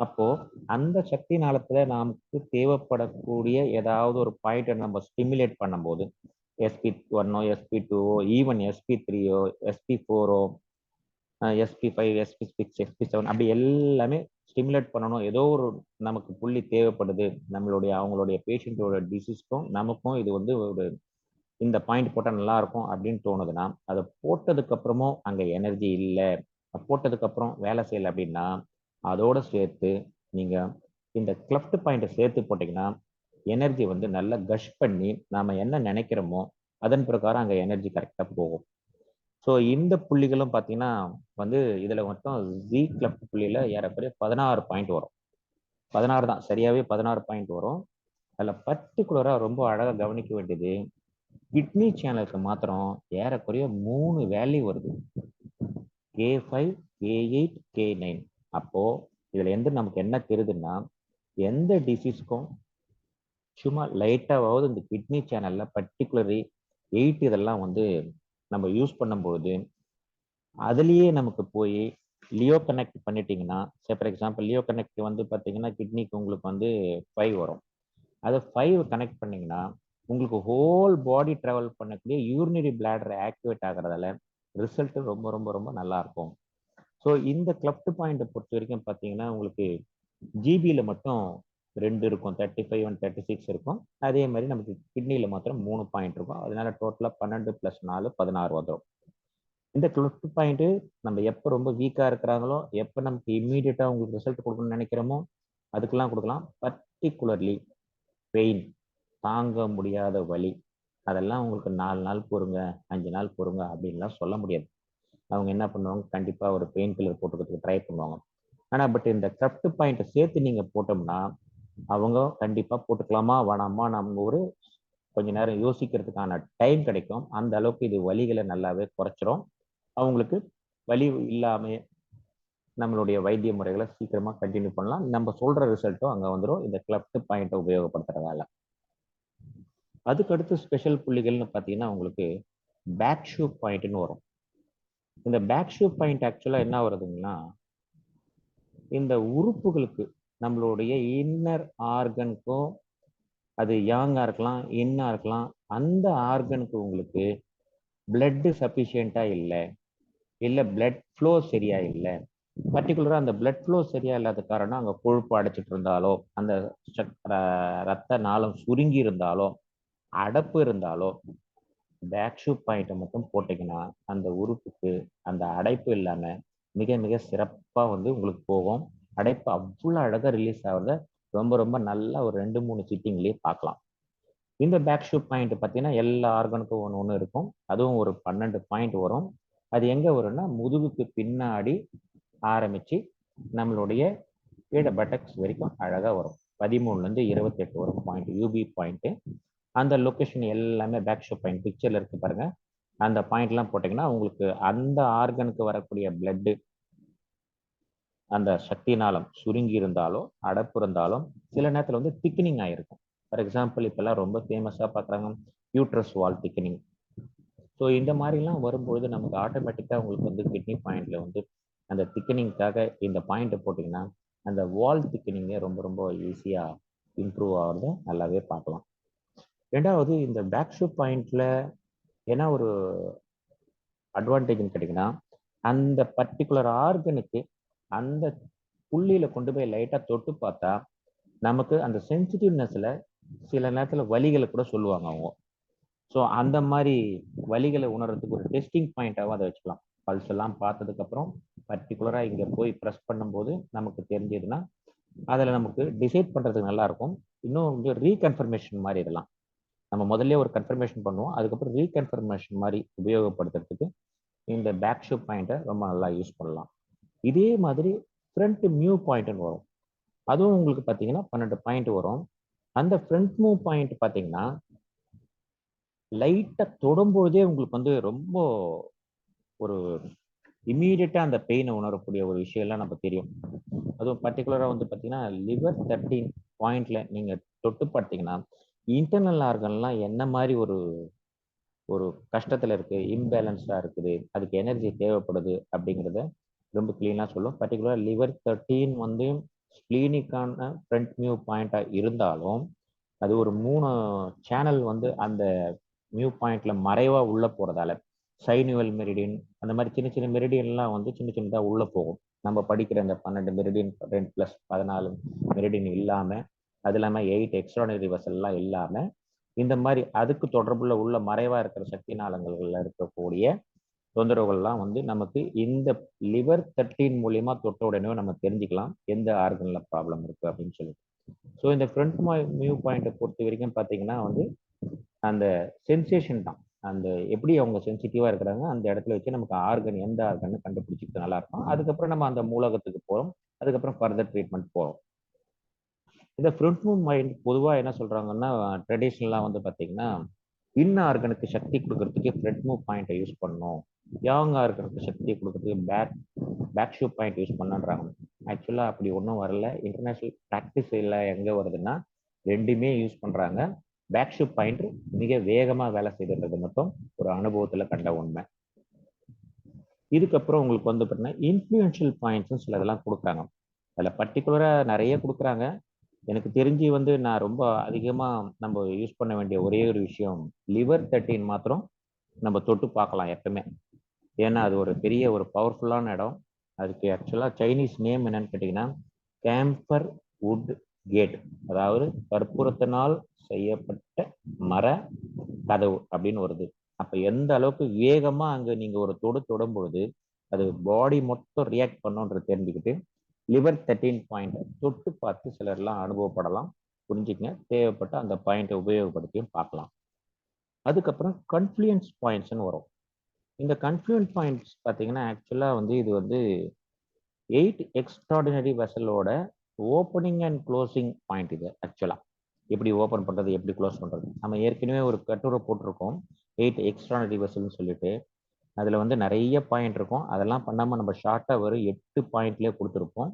அப்போ அந்த சக்தி நாளத்துல நமக்கு தேவைப்படக்கூடிய ஏதாவது ஒரு பாயிண்ட்டை நம்ம ஸ்டிமுலேட் பண்ணும்போது SP1, SP2, even SP3, SP4, SP5, SP6, SP7 அப்படி எல்லாமே ஸ்டிமுலேட் பண்ணணும். ஏதோ ஒரு நமக்கு புள்ளி தேவைப்படுது, அவங்களுடைய பேஷண்ட்டோட டிசீஸ்க்கும் நமக்கும் இது வந்து ஒரு இந்த பாயிண்ட் போட்டால் நல்லா இருக்கும் அப்படின்னு தோணுதுன்னா, அதை போட்டதுக்கு அப்புறமும் அங்க எனர்ஜி இல்லை, போட்டதுக்கு அப்புறம் வேலை செய்யலை அப்படின்னா அதோட சேர்த்து நீங்க இந்த கிளஃப்ட் பாயிண்ட்டை சேர்த்து போட்டீங்கன்னா எனர்ஜி வந்து நல்லா கஷ் பண்ணி நாம என்ன நினைக்கிறோமோ அதன் பிரகாரம் அங்க எனர்ஜி கரெக்டா போகும். ஸோ இந்த புள்ளிகளும் பார்த்தீங்கன்னா வந்து இதில் மொத்தம் ஜி கிளப்ட் புள்ளியில் ஏறக்குறைய 16 பாயிண்ட் வரும். 16 தான், சரியாகவே 16 பாயிண்ட் வரும். அதில் பர்டிகுலராக ரொம்ப அழகாக கவனிக்க வேண்டியது, கிட்னி சேனலுக்கு மாத்திரம் ஏறக்குறைய 3 வேல்யூ வருது. K5, K8, K9. அப்போ இதுல இருந்து நமக்கு என்ன தெரியுதுன்னா, எந்த டிசீஸ்க்கும் சும்மா லைட்டாவது இந்த கிட்னி சேனல்ல பர்டிகுலரி 8 இதெல்லாம் வந்து நம்ம யூஸ் பண்ணும்போது அதுலயே நமக்கு போய் லியோ கனெக்ட் பண்ணிட்டீங்கன்னா, ஃபார் எக்ஸாம்பிள் லியோ கனெக்ட் வந்து பார்த்தீங்கன்னா கிட்னிக்கு உங்களுக்கு வந்து 5 வரும். அதை 5 கனெக்ட் பண்ணீங்கன்னா உங்களுக்கு ஹோல் பாடி டிராவல் பண்ணக்கூடிய யூரினரி பிளாடர் ஆக்டிவேட் ஆகிறதால ரிசல்ட் ரொம்ப ரொம்ப ரொம்ப நல்லா இருக்கும். ஸோ இந்த கிளப்ட் பாயிண்ட்டை பொறுத்த வரைக்கும் பார்த்தீங்கன்னா உங்களுக்கு ஜிபியில் மட்டும் 2 இருக்கும், 35 அண்ட் 36 இருக்கும். அதே மாதிரி நமக்கு கிட்னியில் மாத்திரம் 3 பாயிண்ட் இருக்கும். அதனால டோட்டலாக 12 + 4 16 வந்துடும். இந்த கிளப்ட் பாயிண்ட் நம்ம எப்போ ரொம்ப வீக்காக இருக்கிறாங்களோ, எப்போ நமக்கு இம்மீடியட்டாக உங்களுக்கு ரிசல்ட் கொடுக்கணும்னு நினைக்கிறோமோ அதுக்கெல்லாம் கொடுக்கலாம். பர்டிகுலர்லி பெயின், தாங்க முடியாத வலி, அதெல்லாம் உங்களுக்கு 4 நாள் பொறுங்க, 5 நாள் பொறுங்க அப்படின்லாம் சொல்ல முடியாது. அவங்க என்ன பண்ணுவாங்க, கண்டிப்பாக ஒரு பெயின் கில்லர் போட்டுக்கிறதுக்கு ட்ரை பண்ணுவாங்க. ஆனால் பட் இந்த கிளப்ட் பாயிண்ட்டை சேர்த்து நீங்கள் போட்டோம்னா அவங்க கண்டிப்பாக போட்டுக்கலாமா வேணாமா நம்ம ஒரு கொஞ்ச நேரம் யோசிக்கிறதுக்கான டைம் கிடைக்கும். அந்த அளவுக்கு இது வலிகளை நல்லாவே குறைச்சிரும். அவங்களுக்கு வலி இல்லாமல் நம்மளுடைய வைத்திய முறைகளை சீக்கிரமா கண்டினியூ பண்ணலாம். நம்ம சொல்ற ரிசல்ட்டும் அங்கே வந்துடும் இந்த கிளப்ட் பாயிண்ட்டை உபயோகப்படுத்துறதால. அதுக்கடுத்து ஸ்பெஷல் புள்ளிகள்னு பார்த்தீங்கன்னா உங்களுக்கு பேக் ஷூ பாயிண்ட்னு வரும். இந்த பேக் ஷூ பாயிண்ட் ஆக்சுவலாக என்ன வருதுங்கன்னா, இந்த உறுப்புகளுக்கு நம்மளுடைய இன்னர் ஆர்கனுக்கும், அது யாங்காக இருக்கலாம் இன்னா இருக்கலாம், அந்த ஆர்கனுக்கு உங்களுக்கு பிளட் சஃபிஷியண்டா இல்லை பிளட் ஃப்ளோ சரியா இல்லை. பர்டிகுலராக அந்த பிளட் ஃப்ளோ சரியா இல்லாத காரணம் அங்கே கொழுப்பு அடைச்சிட்டு இருந்தாலோ, அந்த ரத்த நாளம் சுருங்கி இருந்தாலோ, அடப்பு இருந்தாலோ பேக் ஷூ பாயிண்ட்டை மட்டும் போட்டிங்கன்னா அந்த உறுப்புக்கு அந்த அடைப்பு இல்லாமல் மிக மிக சிறப்பாக வந்து உங்களுக்கு போகும். அடைப்பு அவ்வளோ அழகாக ரிலீஸ் ஆகிறத ரொம்ப ரொம்ப நல்லா ஒரு 2-3 சிட்டிங்லேயே பார்க்கலாம். இந்த பேக் ஷூ பாயிண்ட் பார்த்தீங்கன்னா எல்லா ஆர்கனுக்கும் ஒன்று ஒன்று இருக்கும். அதுவும் ஒரு 12 பாயிண்ட் வரும். அது எங்கே வரும்னா முதுகுக்கு பின்னாடி ஆரம்பித்து நம்மளுடைய கீழே பட்டக்ஸ் வரைக்கும் அழகாக வரும். 13லேருந்து 28 வரும் பாயிண்ட், யூபி பாயிண்ட்டு. அந்த லொக்கேஷன் எல்லாமே பேக் ஷூ பாயிண்ட் பிக்சரில் இருக்கு பாருங்க. அந்த பாயிண்ட்லாம் போட்டிங்கன்னா உங்களுக்கு அந்த ஆர்கனுக்கு வரக்கூடிய பிளட்டு, அந்த சக்தி நாளம் சுருங்கி இருந்தாலோ அடப்பு இருந்தாலும் சில நேரத்தில் வந்து திக்னிங் ஆகிருக்கும். ஃபார் எக்ஸாம்பிள் இப்போல்லாம் ரொம்ப ஃபேமஸாக பார்க்குறாங்க யூட்ரஸ் வால் திக்னிங். ஸோ இந்த மாதிரிலாம் வரும்பொழுது நமக்கு ஆட்டோமேட்டிக்காக உங்களுக்கு வந்து கிட்னி பாயிண்ட்ல வந்து அந்த திக்கனிங்காக இந்த பாயிண்ட்டை போட்டிங்கன்னா அந்த வால் திக்கனிங்கை ரொம்ப ரொம்ப ஈஸியாக இம்ப்ரூவ் ஆகிறத நல்லாவே பார்க்கலாம். ரெண்டாவது இந்த பேக் ஷூ பாயிண்ட்ல என்ன ஒரு அட்வான்டேஜ்னு கேட்டிங்கன்னா, அந்த பர்டிகுலர் ஆர்கனுக்கு அந்த புள்ளியில கொண்டு போய் லைட்டாக தொட்டு பார்த்தா நமக்கு அந்த சென்சிட்டிவ்னஸ்ல சில நேரத்தில் வலிகளை கூட சொல்லுவாங்க அவங்க. ஸோ அந்த மாதிரி வலிகளை உணர்றதுக்கு ஒரு டெஸ்டிங் பாயிண்டாகவும் அதை வச்சுக்கலாம். பல்ஸ் எல்லாம் பார்த்ததுக்கப்புறம் பர்டிகுலராக இங்கே போய் ப்ரெஸ் பண்ணும்போது நமக்கு தெரிஞ்சதுன்னா அதில் நமக்கு டிசைட் பண்ணுறதுக்கு நல்லாயிருக்கும். இன்னும் கொஞ்சம் ரீகன்ஃபர்மேஷன் மாதிரி இதெல்லாம் நம்ம முதல்ல ஒரு கன்ஃபர்மேஷன் பண்ணுவோம், அதுக்கப்புறம் ரீகன்ஃபர்மேஷன் மாதிரி உபயோகப்படுத்துறதுக்கு இந்த பேக் ஷூ பாயிண்ட்டை ரொம்ப நல்லா யூஸ் பண்ணலாம். இதே மாதிரி ஃப்ரண்ட் மியூ பாயிண்ட்னு வரும். அதுவும் உங்களுக்கு பார்த்தீங்கன்னா 12 பாயிண்ட் வரும். அந்த ஃப்ரண்ட் மூவ் பாயிண்ட் பார்த்தீங்கன்னா லைட்டாக தொடும்பொழுதே உங்களுக்கு வந்து ரொம்ப ஒரு இம்மீடியட்டாக அந்த பெயினை உணரக்கூடிய ஒரு விஷயம்லாம் நம்ம தெரியும். அதுவும் பர்டிகுலராக வந்து பார்த்தீங்கன்னா லிவர் 13 பாயிண்ட்ல நீங்கள் தொட்டு பார்த்தீங்கன்னா இன்டர்னல் ஆர்கன்லாம் என்ன மாதிரி ஒரு ஒரு கஷ்டத்தில் இருக்குது, இம்பேலன்ஸ்டாக இருக்குது, அதுக்கு எனர்ஜி தேவைப்படுது அப்படிங்கிறத ரொம்ப கிளீனாக சொல்லும். பர்டிகுலராக லிவர் 13 வந்து ஸ்ப்ளீனிக்கான ஃப்ரண்ட் மியூ பாயிண்ட்டாக இருந்தாலும் அது ஒரு 3 சேனல் வந்து அந்த மியூ பாயிண்ட்ல மறைவாக உள்ள போகிறதால சைனுவல் மெரிடியன் அந்த மாதிரி சின்ன சின்ன மெரிடியன்லாம் வந்து சின்ன சின்னதாக உள்ளே போகும். நம்ம படிக்கிற அந்த 12 மெரிடியன் 2+14 மெரிடியன் இல்லாமல், அது இல்லாமல் 8 எக்ஸ்ட்ரானரி வெசல்லாம் இல்லாமல் இந்த மாதிரி அதுக்கு தொடர்புள்ள உள்ள மறைவாக இருக்கிற சக்தி நாளங்களில் இருக்கக்கூடிய தொந்தரவுகள்லாம் வந்து நமக்கு இந்த லிவர் 13 மூலியமா தொட்ட உடனே நம்ம தெரிஞ்சுக்கலாம் எந்த ஆர்கன்ல ப்ராப்ளம் இருக்கு அப்படின்னு சொல்லிட்டு. ஸோ இந்த ஃப்ரண்ட் மியூ பாயிண்ட்டை பொறுத்த வரைக்கும் பார்த்தீங்கன்னா வந்து அந்த சென்சேஷன் தான், அந்த எப்படி அவங்க சென்சிட்டிவா இருக்கிறாங்க அந்த இடத்துல வச்சு நமக்கு ஆர்கன் எந்த ஆர்கன் கண்டுபிடிச்சிட்டு நல்லா இருக்கும். அதுக்கப்புறம் நம்ம அந்த மூலகத்துக்கு போறோம். அதுக்கப்புறம் ஃபர்தர் ட்ரீட்மெண்ட் போறோம். இந்த ஃப்ரண்ட் மூவ் மைண்ட் பொதுவாக என்ன சொல்றாங்கன்னா ட்ரெடிஷ்னலாக வந்து பார்த்தீங்கன்னா இன் ஆர்கனுக்கு சக்தி கொடுக்கறதுக்கு ஃப்ரண்ட் மூவ் பாயிண்ட்டை யூஸ் பண்ணணும், யாங் ஆர்கனுக்கு சக்தி கொடுக்கறதுக்கு பேக் ஷூ பாயிண்ட் யூஸ் பண்ணுன்றாங்க. ஆக்சுவலாக அப்படி ஒன்றும் வரல. இன்டர்நேஷனல் ப்ராக்டிஸ் இல்லை எங்கே வருதுன்னா ரெண்டுமே யூஸ் பண்ணுறாங்க. பேக் ஷூ பாயிண்ட் மிக வேகமாக வேலை செய்கிறது மட்டும் ஒரு அனுபவத்தில் கண்ட உண்மை. இதுக்கப்புறம் உங்களுக்கு வந்து பார்த்தீங்கன்னா இன்ஃப்ளூயன்ஷியல் பாயிண்ட்ஸும் சில இதெல்லாம் கொடுக்குறாங்க. அதில் பர்டிகுலராக நிறைய கொடுக்குறாங்க. எனக்கு தெரிஞ்சு வந்து நான் ரொம்ப அதிகமாக நம்ம யூஸ் பண்ண வேண்டிய ஒரே ஒரு விஷயம் liver 13 மாத்திரம் நம்ம தொட்டு பார்க்கலாம் எப்பவுமே. ஏன்னா அது ஒரு பெரிய ஒரு பவர்ஃபுல்லான இடம். அதுக்கு ஆக்சுவலாக சைனீஸ் நேம் என்னன்னு கேட்டிங்கன்னா கேம்பர் வுட் கேட், அதாவது கற்பூரத்தினால் செய்யப்பட்ட மர கதவு அப்படின்னு வருது. அப்போ எந்த அளவுக்கு வேகமாக அங்கே நீங்கள் ஒரு தொடும் பொழுது அது பாடி மொத்தம் ரியாக்ட் பண்ணுன்றது தெரிஞ்சுக்கிட்டு liver 13 பாயிண்ட் தொட்டு பார்த்து சிலர்லாம் அனுபவப்படலாம். புரிஞ்சுக்கங்க, தேவைப்பட்ட அந்த பாயிண்ட்டை உபயோகப்படுத்தியும் பார்க்கலாம். அதுக்கப்புறம் கன்ஃப்ளூயன்ஸ் பாயிண்ட்ஸ்னு வரும். இந்த கன்ஃப்ளூயன்ஸ் பாயிண்ட்ஸ் பார்த்தீங்கன்னா ஆக்சுவலாக வந்து இது வந்து 8 எக்ஸ்ட்ராடினரி வெசலோட ஓப்பனிங் அண்ட் க்ளோசிங் பாயிண்ட். இது ஆக்சுவலாக எப்படி ஓப்பன் பண்ணுறது, எப்படி க்ளோஸ் பண்ணுறது, நம்ம ஏற்கனவே ஒரு கட்டுரை போட்டிருக்கோம் 8 எக்ஸ்ட்ராடினரி வெசல்னு சொல்லிட்டு. அதில் வந்து நிறைய பாயிண்ட் இருக்கும். அதெல்லாம் பண்ணாமல் நம்ம ஷார்ட்டாக வரும் 8 பாயிண்ட்லேயே கொடுத்துருப்போம்.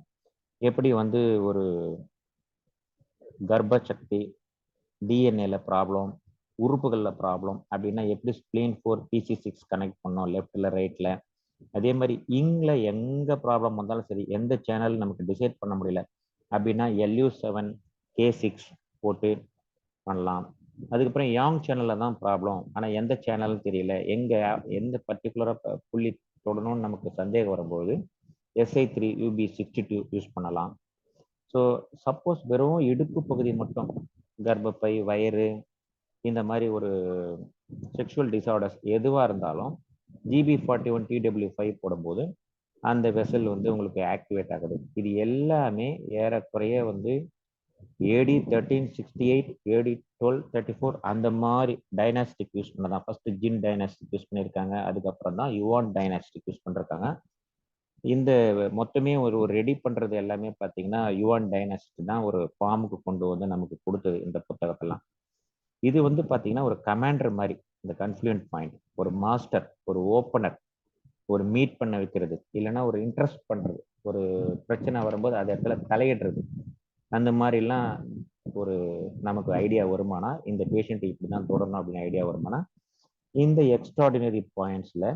எப்படி வந்து ஒரு கர்ப்ப சக்தி, டிஎன்ஏல ப்ராப்ளம், உறுப்புகளில் ப்ராப்ளம் அப்படின்னா எப்படி ஸ்ப்ளீன் 4 PC6 கனெக்ட் பண்ணோம் லெஃப்டில் ரைட்டில். அதே மாதிரி இங்கில் எங்கே ப்ராப்ளம் வந்தாலும் சரி, எந்த சேனல் நமக்கு டிசைட் பண்ண முடியல அப்படின்னா LU7 K6 போட்டு பண்ணலாம். அதுக்கப்புறம் யாங் சேனலில் தான் ப்ராப்ளம், ஆனால் எந்த சேனல்னு தெரியல, எந்த பர்டிகுலராக புள்ளி தொடணும்னு நமக்கு சந்தேகம் வரும்போது SI3 UB62 யூஸ் பண்ணலாம். ஸோ சப்போஸ் வெறும் இடுப்பு பகுதி மட்டும், கர்ப்பப்பை, வயிறு, இந்த மாதிரி ஒரு செக்ஷுவல் டிசார்டர்ஸ் எதுவாக இருந்தாலும் GB41 TW5 போடும்போது அந்த வெசல் வந்து உங்களுக்கு ஆக்டிவேட் ஆகுது. இது எல்லாமே ஏறக்குறைய வந்து AD 1368 AD 1234 அந்த மாதிரி டைனாஸ்டிக் யூஸ் பண்ணதான். ஃபர்ஸ்ட் ஜின் டைனாஸ்டிக் யூஸ் பண்ணியிருக்காங்க, அதுக்கப்புறம் தான் யுவான் டைனாஸ்டிக் யூஸ் பண்ணிருக்காங்க. இந்த மொத்தமே ஒரு ரெடி பண்றது எல்லாமே பார்த்தீங்கன்னா யுவான் டைனாஸ்டி தான் ஒரு ஃபார்முக்கு கொண்டு வந்து நமக்கு கொடுத்தது இந்த புத்தகத்தெல்லாம். இது வந்து பார்த்தீங்கன்னா ஒரு கமாண்டர் மாதிரி. இந்த கன்ஃப்ளூயன்ட் பாயிண்ட் ஒரு மாஸ்டர், ஒரு ஓப்பனர், ஒரு மீட் பண்ண வைக்கிறது, இல்லைன்னா ஒரு இன்ட்ரெஸ்ட் பண்றது, ஒரு பிரச்சனை வரும்போது அது இடத்துல தலையிடுறது, அந்த மாதிரிலாம் ஒரு நமக்கு ஐடியா வருமானா, இந்த பேஷண்ட் இப்படி தான் தொடரணும் அப்படின்னு ஐடியா வருமானா, இந்த எக்ஸ்ட்ராடினரி பாயிண்ட்ஸில்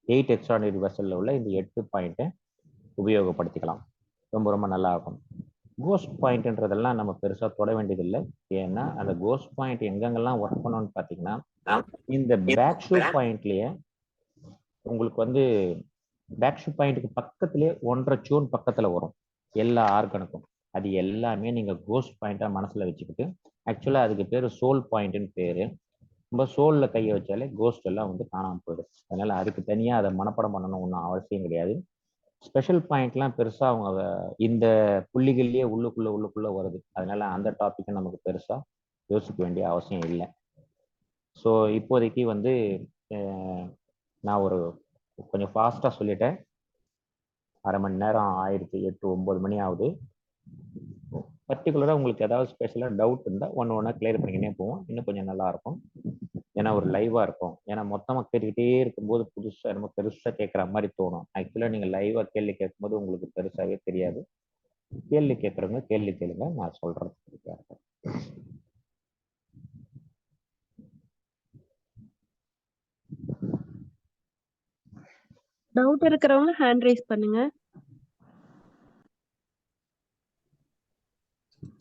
8 எக்ஸ்ட்ராடினரி வெசலில் உள்ள இந்த 8 பாயிண்ட்டை உபயோகப்படுத்திக்கலாம். ரொம்ப ரொம்ப நல்லா இருக்கும். கோஸ்ட் பாயிண்ட்ன்றதெல்லாம் நம்ம பெருசாக தொட வேண்டியதில்லை. ஏன்னா அந்த கோஸ்ட் பாயிண்ட் எங்கெங்கெல்லாம் ஒர்க் பண்ணணும்னு பார்த்தீங்கன்னா இந்த பேக் ஷூ பாயிண்ட்லேயே உங்களுக்கு வந்து பேக் ஷூ பாயிண்ட்டுக்கு பக்கத்துலேயே 1.5 சூன் பக்கத்தில் வரும் எல்லா ஆர்கனுக்கும். அது எல்லாமே நீங்கள் கோஸ்ட் பாயிண்ட்டாக மனசில் வச்சுக்கிட்டு, ஆக்சுவலாக அதுக்கு பேர் சோல் பாயிண்ட்டுன்னு பேர். நம்ம சோலில் கையை வச்சாலே கோஸ்ட் எல்லாம் வந்து காணாமல் போயிடும். அதனால் அதுக்கு தனியாக அதை மனப்பாடம் பண்ணணும் ஒன்றும் அவசியம் கிடையாது. ஸ்பெஷல் பாயிண்ட்லாம் பெருசாக அவங்க இந்த புள்ளிகள்லேயே உள்ளுக்குள்ளே வருது. அதனால அந்த டாப்பிக்கை நமக்கு பெருசாக யோசிக்க வேண்டிய அவசியம் இல்லை. ஸோ இப்போதைக்கு வந்து நான் ஒரு கொஞ்சம் ஃபாஸ்ட்டாக சொல்லிட்டேன். அரை மணி நேரம் ஆயிடுச்சு, 8-9 மணி ஆகுது. பர்டிகுலராக உங்களுக்கு ஏதாவது ஸ்பெஷலாக டவுட் இருந்தால் ஒன்றா கிளியர் பண்ணிக்கினே போவோம். இன்னும் கொஞ்சம் நல்லா இருக்கும். ஏன்னா ஒரு லைவாக இருக்கும். ஏன்னா மொத்தமாக கேட்டுக்கிட்டே இருக்கும்போது புதுசாக நம்ம பெருசாக கேட்குற மாதிரி தோணும். ஆக்சுவலாக நீங்கள் லைவாக கேள்வி கேட்கும்போது உங்களுக்கு பெருசாகவே தெரியாது. கேள்வி கேட்குறவங்க கேள்வி கேளுங்க, நான் சொல்கிறேன். டவுட் இருக்கிறவங்க ஹேண்ட் ரைஸ் பண்ணுங்க.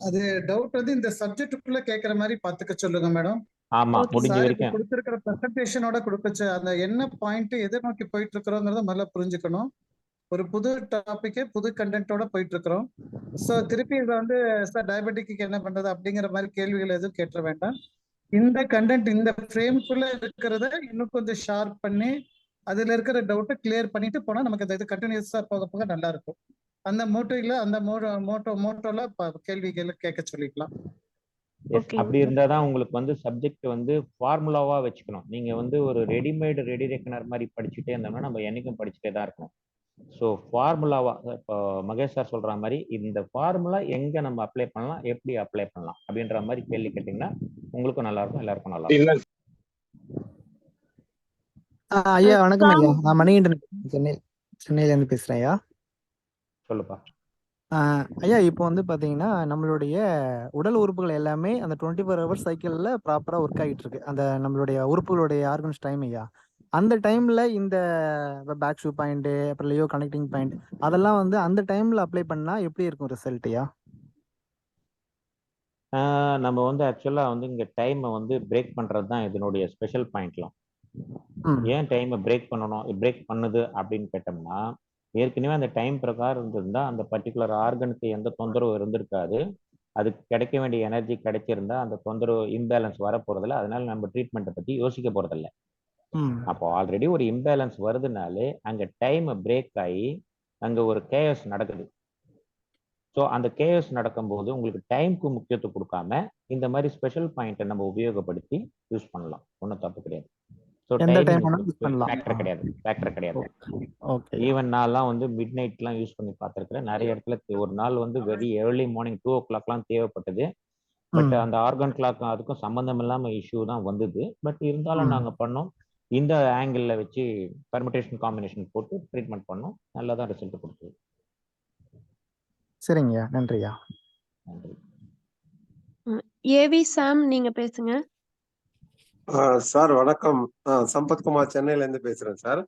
அது டவுட் வந்து இந்த சப்ஜெக்டுக்குள்ள கேட்கற மாதிரி பாத்துக்க சொல்லுங்க மேடம். ஆமா, முடிஞ்ச சார் இப்ப வரைக்கும் கொடுத்திருக்கிற பிரசன்டேஷனோட கொடுக்கச்ச அந்த என்ன பாயிண்ட் எதை நோக்கி போயிட்டு இருக்கிறோங்கிறத முதல்ல புரிஞ்சுக்கணும். ஒரு புது டாபிக், புது கண்டென்ட்டோட போயிட்டு இருக்கிறோம். ஸோ திருப்பி இதை வந்து சார் டயபெட்டிக்கு என்ன பண்றது அப்படிங்கிற மாதிரி கேள்விகள் எதுவும் கேட்ட வேண்டாம். இந்த கண்டென்ட் இந்த ஃப்ரேம்குள்ள இருக்கிறத இன்னும் கொஞ்சம் ஷார்ப் பண்ணி அதுல இருக்கிற டவுட்டை கிளியர் பண்ணிட்டு போனா நமக்கு இது கண்டினியூஸா போக போக நல்லா இருக்கும். அந்த மோட்டோல அந்த மோட்டோல கேள்விகளை கேட்க சொல்லிக்கலாம். எஸ், ஓகேங்க அப்படி சார். இருந்தா தான் உங்களுக்கு வந்து சப்ஜெக்ட் வந்து ஃபார்முலாவா வச்சுக்கணும். நீங்க வந்து ஒரு ரெடிமேடு ரெடி ரெக்கனர் மாதிரி படிச்சுட்டே இருந்தோம்னா நம்ம என்னைக்கும் படிச்சுட்டே தான் இருக்கணும். ஸோ ஃபார்முலாவா இப்போ மகேஷ் சார் சொல்ற மாதிரி இந்த ஃபார்முலா எங்க நம்ம அப்ளை பண்ணலாம், எப்படி அப்ளை பண்ணலாம் அப்படின்ற மாதிரி கேள்வி கேட்டீங்கன்னா உங்களுக்கும் நல்லா இருக்கும், எல்லாருக்கும் நல்லா இருக்கும். ஐயா வணக்கம் ஐயா, சாம் நான் மணிகண்டன் சென்னையில இருந்து பேசுறேன் ஐயா. சொல்லுப்பா. ஐயா இப்போ வந்து பாத்தீங்கன்னா நம்மளுடைய உடல் உறுப்புகள் எல்லாமே அந்த 24 ஹவர்ஸ் சைக்கிள்ல ப்ராப்பரா ஒர்க் ஆகிட்டு இருக்கு, அந்த நம்மளுடைய உறுப்புகளுடைய ஆர்கன்ஸ் டைம் ஐயா. அந்த டைம்ல இந்த பேக் ஷூ பாயிண்ட், அப்புறம் லியோ கனெக்டிங் பாயிண்ட், அதெல்லாம் வந்து அந்த டைம்ல அப்ளை பண்ணா எப்படி இருக்கும் ரிசல்ட் ஐயா? நம்ம வந்து ஆக்சுவலா வந்து இங்க டைமை வந்து பிரேக் பண்றது தான் இதனுடைய ஸ்பெஷல் பாயிண்ட்லாம். ம் ஏன் டைமை பிரேக் பண்ணணும், பிரேக் பண்ணுது அப்படின்னு கேட்டோம்னா, ஏற்கனவே அந்த டைம் பிரகாரம் இருந்திருந்தா அந்த பர்டிகுலர் ஆர்கனுக்கு எந்த தொந்தரவும் இருந்திருக்காது. அதுக்கு கிடைக்க வேண்டிய எனர்ஜி கிடைச்சிருந்தா அந்த தொந்தரவு இம்பேலன்ஸ் வர போறதில்ல. அதனால நம்ம ட்ரீட்மெண்ட்டை பத்தி யோசிக்க போறதில்ல. ம் அப்போ ஆல்ரெடி ஒரு இம்பேலன்ஸ் வருதுனாலே அங்க டைம் பிரேக் ஆகி அங்க ஒரு கேஎஸ் நடக்குது. ஸோ அந்த கேஎஸ் நடக்கும்போது உங்களுக்கு டைம்க்கு முக்கியத்துவம் கொடுக்காம இந்த மாதிரி ஸ்பெஷல் பாயிண்ட்டை நம்ம உபயோகப்படுத்தி யூஸ் பண்ணலாம். ஒன்றும் தப்பு கிடையாது. ஸோ எந்த டைமிங் டைம் வேணாலும் யூஸ் பண்ணலாம். ஃபேக்டர் கிடையாது. ஓகே ஈவன் நான்லாம் வந்து மிட் நைட்லாம் யூஸ் பண்ணி பார்த்துருக்கிறேன். நிறைய இடத்துல ஒரு நாள் வந்து வெரி ஏர்லி மார்னிங் 2 o'clockலாம் தேவைப்பட்டது. பட் அந்த ஆர்கன் கிளாக் அதுக்கும் சம்மந்தம் இல்லாம இஷ்யூ தான் வந்தது. பட் இருந்தாலும் நாங்க பண்ணோம். இந்த ஆங்கிள் வச்சு பர்மிட்டேஷன் காம்பினேஷன் போட்டு ட்ரீட்மெண்ட் பண்ணோம். நல்லா தான் ரிசல்ட் கொடுத்தது. சரிங்கய்யா, நன்றியா. நன்றி. ஏவி சாம் நீங்க பேசுங்க. சார் வணக்கம். சம்பத்குமார் சென்னையில இருந்து பேசுறேன் சார்.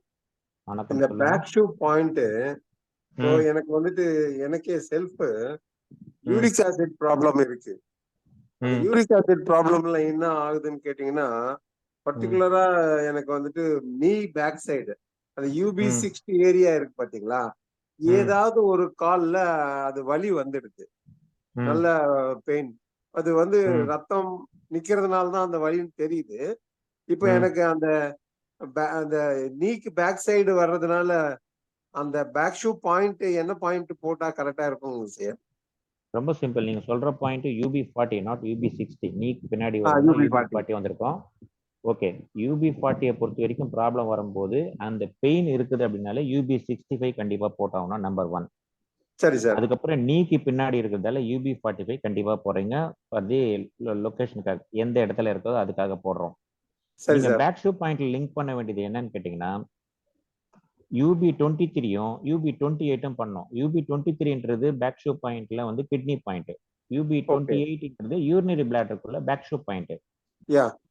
வணக்கம், இந்த சொல்லுங்க. பேக் ஷூ பாயிண்ட் எனக்கு வந்துட்டு எனக்கே செல்ஃப் யூரிக் ஆசிட் ப்ராப்ளம் இருக்கு. யூரிக் ஆசிட் ப்ராப்ளம்ல என்ன ஆகுதுன்னு கேட்டீங்கன்னா, பர்டிகுலரா எனக்கு வந்துட்டு நீ பேக் சைடு அந்த UB60 ஏரியா இருக்கு பாத்தீங்களா, ஏதாவது ஒரு கால்ல அது வலி வந்துடுது, நல்ல பெயின். அது வந்து ரத்தம் நிக்கிறதுனால தான் அந்த வலின்னு தெரியுது. இப்ப எனக்கு அந்த அந்த நீக்கு பேக் சைடு வர்றதுனால அந்த பேக் ஷூ பாயிண்ட் என்ன பாயிண்ட் போட்டா கரெக்டா இருக்கும் சார்? ரொம்ப சிம்பிள். நீங்க சொல்ற பாயிண்ட் UB40 நாட் UB60. நீக்கு பின்னாடி வருதுன்னா UB40 வந்திருக்கும். ஓகே, UB40 பொறுத்த வரைக்கும் ப்ராப்ளம் வரும்போது அந்த பெயின் இருக்குது அப்படின்னாலே UB65 கண்டிப்பா போட்டாங்கன்னா நம்பர் 1. சரி சார். அதுக்கப்புறம் நீக்கு பின்னாடி இருக்கிறதால UB45 கண்டிப்பா போறீங்க. அது லொகேஷனுக்காக எந்த இடத்துல இருக்கோ அதுக்காக போடுறோம். நீங்க பேக் ஷூ பாயிண்ட்ல லிங்க் பண்ண வேண்டியது என்னன்னு கேட்டீங்கன்னா, UB23யும் UB28ம் பண்ணோம். UB23ன்றது பேக் ஷூ பாயிண்ட்ல வந்து கிட்னி பாயிண்ட். UB28ன்றது யூரினரி பிளாடருக்குள்ள பேக் ஷூ பாயிண்ட்.